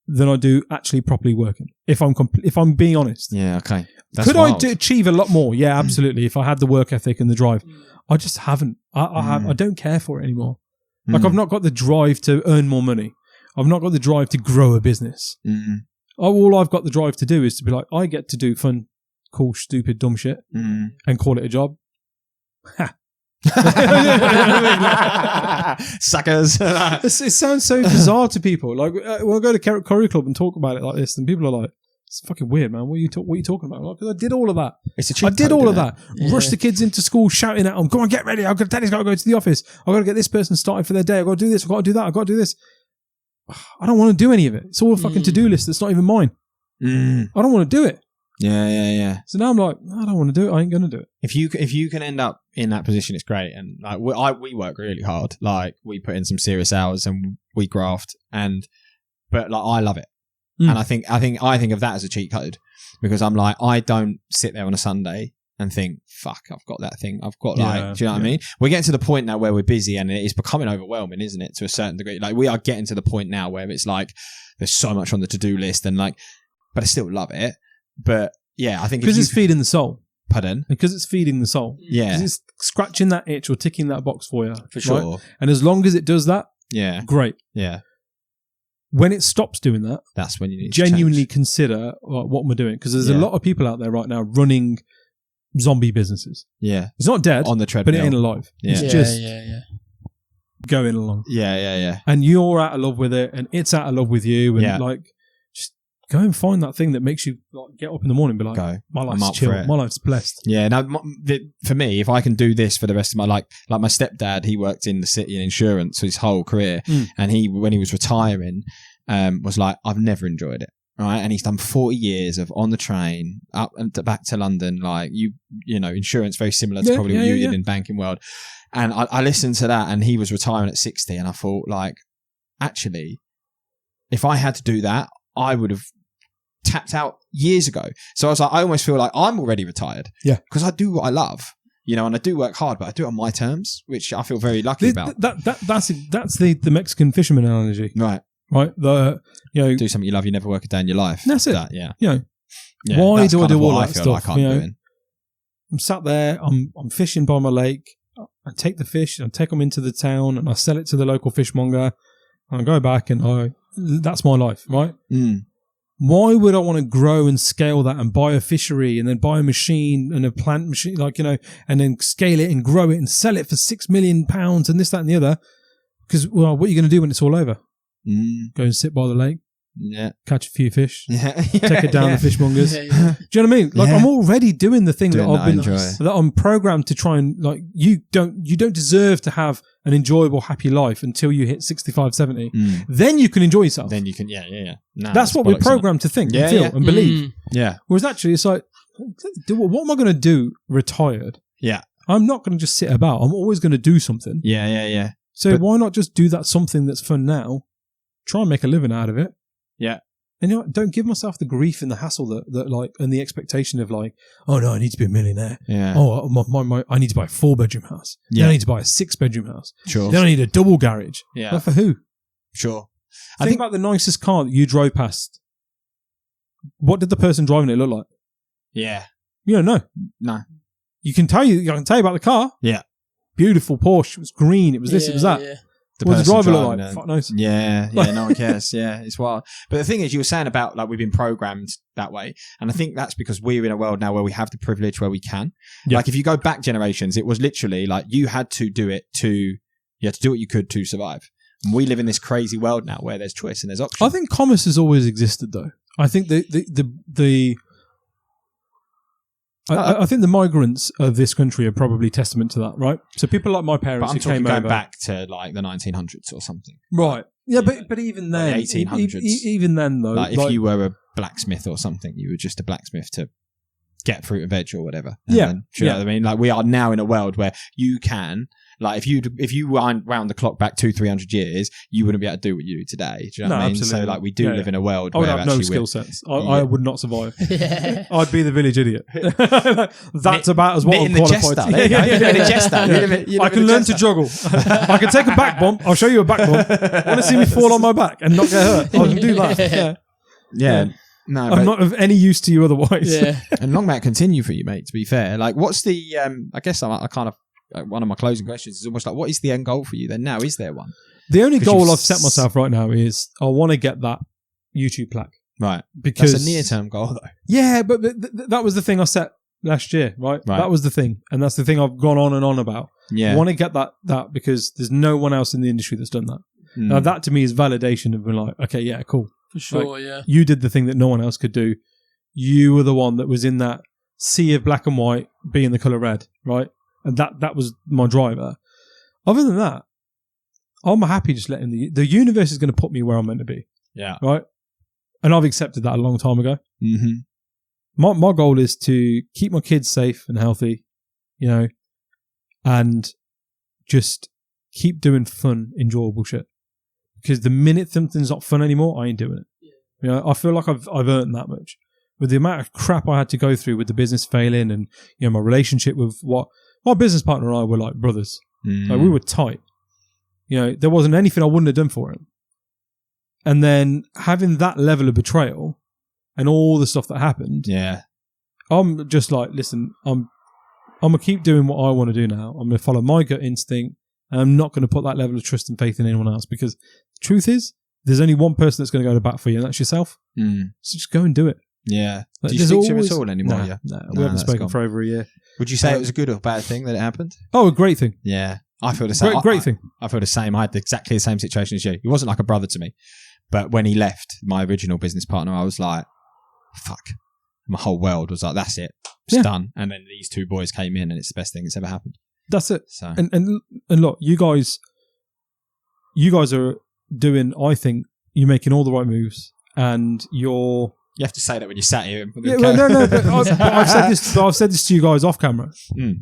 than I do actually properly working. If I'm being honest. Yeah. Okay. Could wild. I achieve a lot more? Yeah, absolutely. If I had the work ethic and the drive, I just haven't. I don't care for it anymore. Like I've not got the drive to earn more money. I've not got the drive to grow a business. All I've got the drive to do is to be like, I get to do fun, cool, stupid, dumb shit and call it a job. Ha. Suckers. It sounds so bizarre to people. Like when I go to Curry Club and talk about it like this, and people are like, "It's fucking weird, man. What are you talking about?" Like, 'cause I did all of that. I did all of that. Rush the kids into school, shouting at them, "Go on, get ready! Daddy's got to go to the office. I've got to get this person started for their day. I've got to do this. I've got to do that. I've got to do this." I don't want to do any of it. It's all a fucking to-do list that's not even mine. I don't want to do it. Yeah. So now I'm like, I don't want to do it. I ain't going to do it. If you can end up in that position, it's great. And like we work really hard. Like we put in some serious hours and we graft. But like I love it. And I think of that as a cheat code because I'm like I don't sit there on a Sunday and think, fuck, I've got that thing. I've got do you know what I mean? We're getting to the point now where we're busy and it's becoming overwhelming, isn't it? To a certain degree. Like we are getting to the point now where it's like there's so much on the to-do list and like, but I still love it. But yeah, I think because it's feeding the soul. Pardon? Because it's feeding the soul. Yeah. Because it's scratching that itch or ticking that box for you. For sure. Right? And as long as it does that, great. Yeah. When it stops doing that, that's when you need genuinely consider what we're doing. Because there's a lot of people out there right now running zombie businesses. Yeah. It's not dead on the treadmill, but it ain't alive. Yeah. It's just going along. Yeah. And you're out of love with it and it's out of love with you. And like, just go and find that thing that makes you like, get up in the morning and be like, my life's chill. My life's blessed. Yeah. Now, for me, if I can do this for the rest of my life, like my stepdad, he worked in the city in insurance his whole career. And when he was retiring, was like, I've never enjoyed it. Right, and he's done 40 years of on the train up and back to London. Like you know, insurance very similar to probably what you did in banking world. And I listened to that, and he was retiring at 60, and I thought, like, actually, if I had to do that, I would have tapped out years ago. So I was like, I almost feel like I'm already retired. Yeah, because I do what I love. You know, and I do work hard, but I do it on my terms, which I feel very lucky about. That's the Mexican fisherman analogy, right? Right, do something you love, you never work a day in your life. That's it. Why do I do all that stuff? Like I'm doing. I'm sat there. I'm fishing by my lake. I take the fish and I take them into the town and I sell it to the local fishmonger. And I go back and that's my life, right? Why would I want to grow and scale that and buy a fishery and then buy a machine and a plant machine, and then scale it and grow it and sell it for £6 million and this, that, and the other? Because what are you going to do when it's all over? Go and sit by the lake. Yeah. Catch a few fish. Take it down the fishmongers. Do you know what I mean? Like I'm already doing the thing that I'm programmed to try and like you don't deserve to have an enjoyable, happy life until you hit 65, 70. Then you can enjoy yourself. Then you can No, that's what we're programmed to think and feel and believe. Yeah. Whereas actually it's like, what am I going to do retired? Yeah. I'm not going to just sit about. I'm always going to do something. Yeah. So why not just do that something that's fun now? Try and make a living out of it. Yeah. And you know what? Don't give myself the grief and the hassle that like, and the expectation of like, oh no, I need to be a millionaire. Yeah. Oh, I need to buy a 4-bedroom house. Yeah. Then I need to buy a 6-bedroom house. Sure. Then I need a double garage. Yeah. But for who? Sure. Think about the nicest car that you drove past. What did the person driving it look like? Yeah. You don't know. No. I can tell you about the car. Yeah. Beautiful Porsche. It was green. It was this. It was that. Yeah. What does the driver look driving like? it. Fuck knows. Yeah, no one cares. Yeah, it's wild. But the thing is, you were saying about like we've been programmed that way, and I think that's because we're in a world now where we have the privilege where we can. Yeah. Like if you go back generations, it was literally like you had to do what you could to survive. And we live in this crazy world now where there's choice and there's options. I think commerce has always existed, though. I think I think the migrants of this country are probably testament to that, right? So people like my parents but I'm who came talking over, going back to like the 1900s or something. right? Yeah, but even then, Like the 1800s. Even then, though, Like if you were a blacksmith or something, you were just a blacksmith to get fruit and veg or whatever. And Yeah, then, do you know what I mean? Like we are now in a world where you can, like if you wind round the clock back 200-300 years, you wouldn't be able to do what you do today. Do you know what I mean? absolutely. So like we do live in a world I would where have no actually skill we're sets. I would not survive. Yeah. I'd be the village idiot. That's about as well knitting I'm the qualified. jester. There you go. You'd have been a jester. You'd I have can been a learn to jester. juggle. I can take a back bump. I'll show you a back bump. Want to see me fall on my back and not get hurt? I can do that. Yeah. Yeah. No, I'm but, not of any use to you otherwise. Yeah. and long may it continue for you, mate, to be fair. Like, what's the, I guess I kind of, one of my closing questions is almost like, what is the end goal for you then now? Is there one? The only 'Cause goal you've I've set myself right now is I want to get that YouTube plaque. Right. Because That's a near-term goal, though. Yeah, but that was the thing I set last year, right? That was the thing. And that's the thing I've gone on and on about. Yeah. I want to get that because there's no one else in the industry that's done that. Now, that to me is validation of being like, okay, yeah, cool. For sure, Like, yeah. You did the thing that no one else could do. You were the one that was in that sea of black and white being the colour red, right? And that was my driver. Other than that, I'm happy just letting the universe is going to put me where I'm meant to be. Yeah. Right? And I've accepted that a long time ago. Mm-hmm. My goal is to keep my kids safe and healthy, you know, and just keep doing fun, enjoyable shit. Because the minute something's not fun anymore, I ain't doing it. Yeah. You know, I feel like I've earned that much. With the amount of crap I had to go through with the business failing and, you know, my relationship with what my business partner and I were like brothers. Like we were tight. You know, there wasn't anything I wouldn't have done for him. And then having that level of betrayal and all the stuff that happened. Yeah. I'm just like, listen, I'm going to keep doing what I want to do now. I'm going to follow my gut instinct. And I'm not going to put that level of trust and faith in anyone else because the truth is, there's only one person that's going to go to bat for you, and that's yourself. So just go and do it. Yeah. Like, do you speak to him at all anymore? No, we haven't spoken for over a year. Would you say it was a good or bad thing that it happened? Oh, a great thing. Yeah. I feel the same. Great thing. I feel the same. I had exactly the same situation as you. He wasn't like a brother to me. But when he left my original business partner, I was like, fuck. My whole world was like, that's it. It's done. And then these two boys came in and it's the best thing that's ever happened. That's it. So. And look, you guys are doing, I think, you're making all the right moves and you're... You have to say that when you sat here. Yeah, well, no, but I've said this to you guys off camera.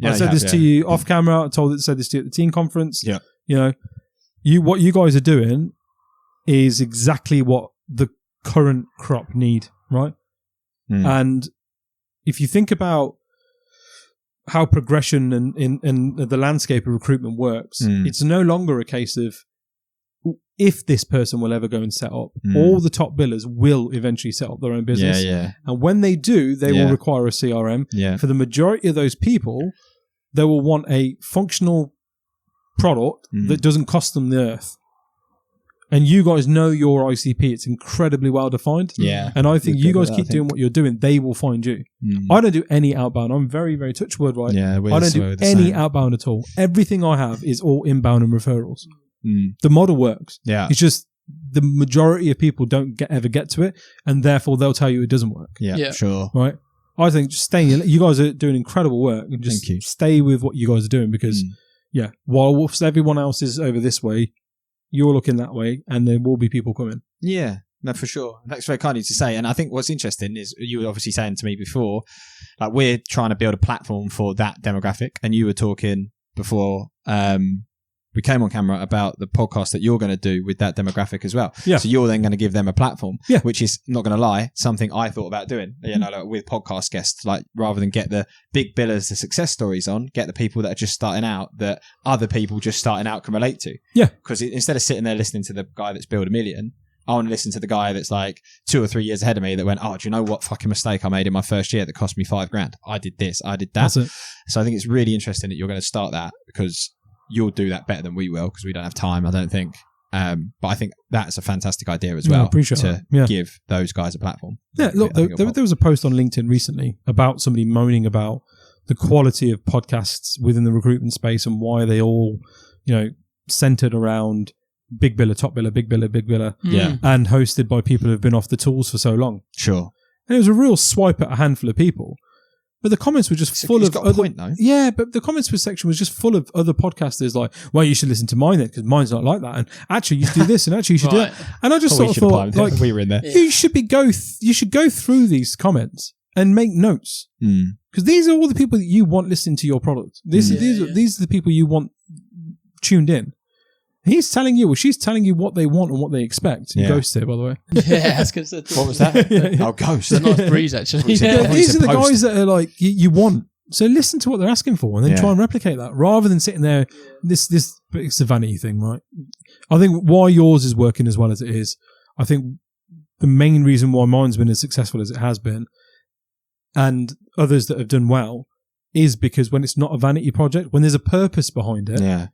I said this to you off camera. I said this to you at the team conference. Yeah. You know, what you guys are doing is exactly what the current crop need, right? And if you think about how progression and in the landscape of recruitment works, it's no longer a case of if this person will ever go and set up. All the top billers will eventually set up their own business. And when they do, they will require a CRM. For the majority of those people, they will want a functional product that doesn't cost them the earth. And you guys know your ICP. It's incredibly well defined. Yeah. And I think you guys keep doing what you're doing, they will find you. I don't do any outbound. I'm very, very touch wood, right? Yeah, I don't do any outbound at all. Everything I have is all inbound and referrals. The model works. Yeah. It's just the majority of people don't ever get to it, and therefore they'll tell you it doesn't work. Yeah. Sure. Right? I think just stay. You guys are doing incredible work, and just stay with what you guys are doing because, whilst everyone else is over this way, you're looking that way, and there will be people coming. Yeah. No, for sure. That's very kind of you to say. And I think what's interesting is you were obviously saying to me before, like we're trying to build a platform for that demographic, and you were talking before, we came on camera about the podcast that you're going to do with that demographic as well. Yeah. So you're then going to give them a platform, Yeah. which is, not going to lie, something I thought about doing, like with podcast guests, like rather than get the big billers, the success stories on, get the people that are just starting out that other people just starting out can relate to. Yeah. Because instead of sitting there listening to the guy that's built $1 million, I want to listen to the guy that's like 2 or 3 years ahead of me that went, oh, do you know what fucking mistake I made in my first year that cost me $5,000? I did this, I did that. That's it. So I think it's really interesting that you're going to start that, because you'll do that better than we will, because we don't have time, I don't think. But I think that's a fantastic idea as well. I appreciate to that. Yeah. give those guys a platform. Yeah, look, there was a post on LinkedIn recently about somebody moaning about the quality of podcasts within the recruitment space and why they all, centered around big biller, top biller, big biller, big biller, Yeah. and hosted by people who've been off the tools for so long. Sure. And it was a real swipe at a handful of people. But the comments were just full He's of got other... a point, though. Yeah, but the comments section was just full of other podcasters like, well, you should listen to mine then, because mine's not like that. And actually, you should do this, and actually, you should do Right. that. And I just Probably sort of should thought, apply like, we were in there. you should you should go through these comments and make notes. Because these are all the people that you want listening to your product. These are the people you want tuned in. He's telling you, or she's telling you what they want and what they expect. Yeah. Ghost here, by the way. Yeah, I was going to say. What was that? Yeah. Oh, Ghost. It's a nice breeze, actually. Yeah. These are the Post. guys that are like, you want. So listen to what they're asking for and then try and replicate that, rather than sitting there. This it's a vanity thing, right? I think why yours is working as well as it is, I think the main reason why mine's been as successful as it has been, and others that have done well, is because when it's not a vanity project, when there's a purpose behind it,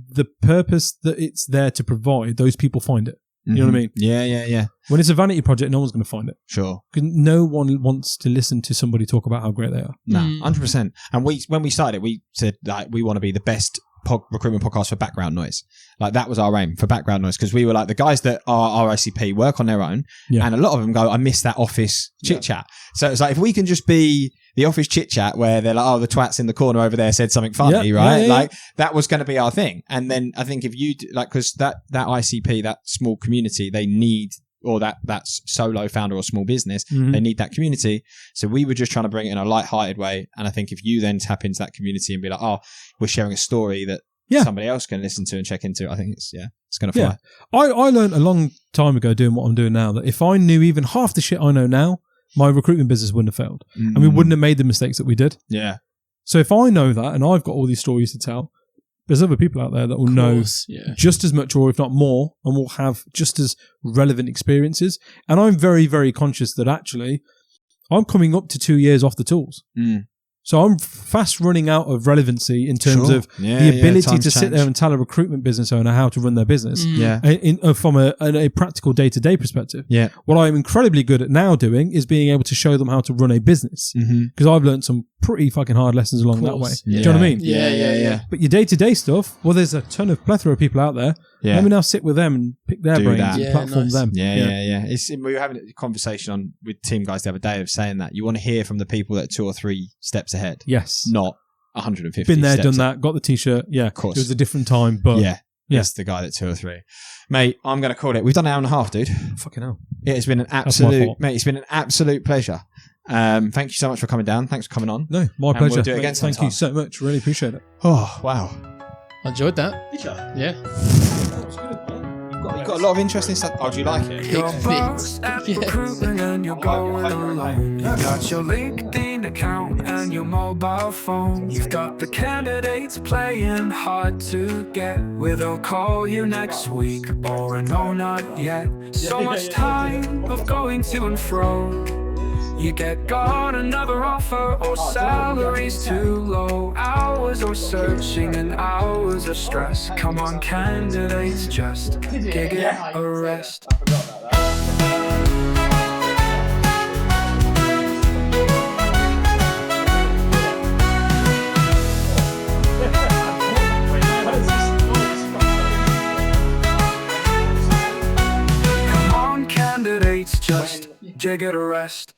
the purpose that it's there to provide, those people find it. You know what I mean? Yeah. When it's a vanity project, no one's going to find it. Sure. Because no one wants to listen to somebody talk about how great they are. No, 100%. And when we started, we said like we want to be the best recruitment podcast for background noise. Like that was our aim, for background noise, because we were like, the guys that are RICP work on their own, and a lot of them go, I miss that office chit chat. So it's like, if we can just be the office chit chat where they're like, oh, the twats in the corner over there said something funny, right? Like that was going to be our thing. And then I think if you because that ICP, that small community, they need, or that's solo founder or small business, they need that community. So we were just trying to bring it in a light-hearted way. And I think if you then tap into that community and be like, oh, we're sharing a story that somebody else can listen to and check into, I think it's going to fly. I learned a long time ago doing what I'm doing now that if I knew even half the shit I know now, my recruitment business wouldn't have failed. And we wouldn't have made the mistakes that we did. Yeah. So if I know that and I've got all these stories to tell, there's other people out there that will know just as much, or if not more, and will have just as relevant experiences. And I'm very, very conscious that actually I'm coming up to 2 years off the tools. So I'm fast running out of relevancy in terms of the ability to sit there and tell a recruitment business owner how to run their business from a practical day-to-day perspective. Yeah. What I'm incredibly good at now doing is being able to show them how to run a business, because I've learned some pretty fucking hard lessons along that way. Do you know what I mean? Yeah. But your day-to-day stuff, well, there's a plethora of people out there. Let me now sit with them and pick their brains and platform them. Yeah. We were having a conversation with team guys the other day of saying that you want to hear from the people that are 2 or 3 steps ahead. Yes. Not 150. Been there, steps done that, got the t-shirt. Yeah. Of course. It was a different time, but Yes, the guy that 2 or 3. Mate, I'm going to call it. We've done an hour and a half, dude. Fucking hell. It's been an absolute pleasure. Thank you so much for coming down. Thanks for coming on. No, my pleasure. We'll do it again Thank sometime. you so much. Really appreciate it. Oh, wow. I enjoyed that. Did you? Yeah. You've got a lot of interesting stuff. Oh, do you like it? Big fits. Recruitment and you're going alone. You got your LinkedIn account and your mobile phone. You've got the candidates playing hard to get. Well, they'll call you next week, or no, not yet. So much time of going to and fro. You got another offer, or salary's too low. Hours or searching and hours of stress. Come on, candidates, just GiigItARest. Come on, candidates, just GiigItARest.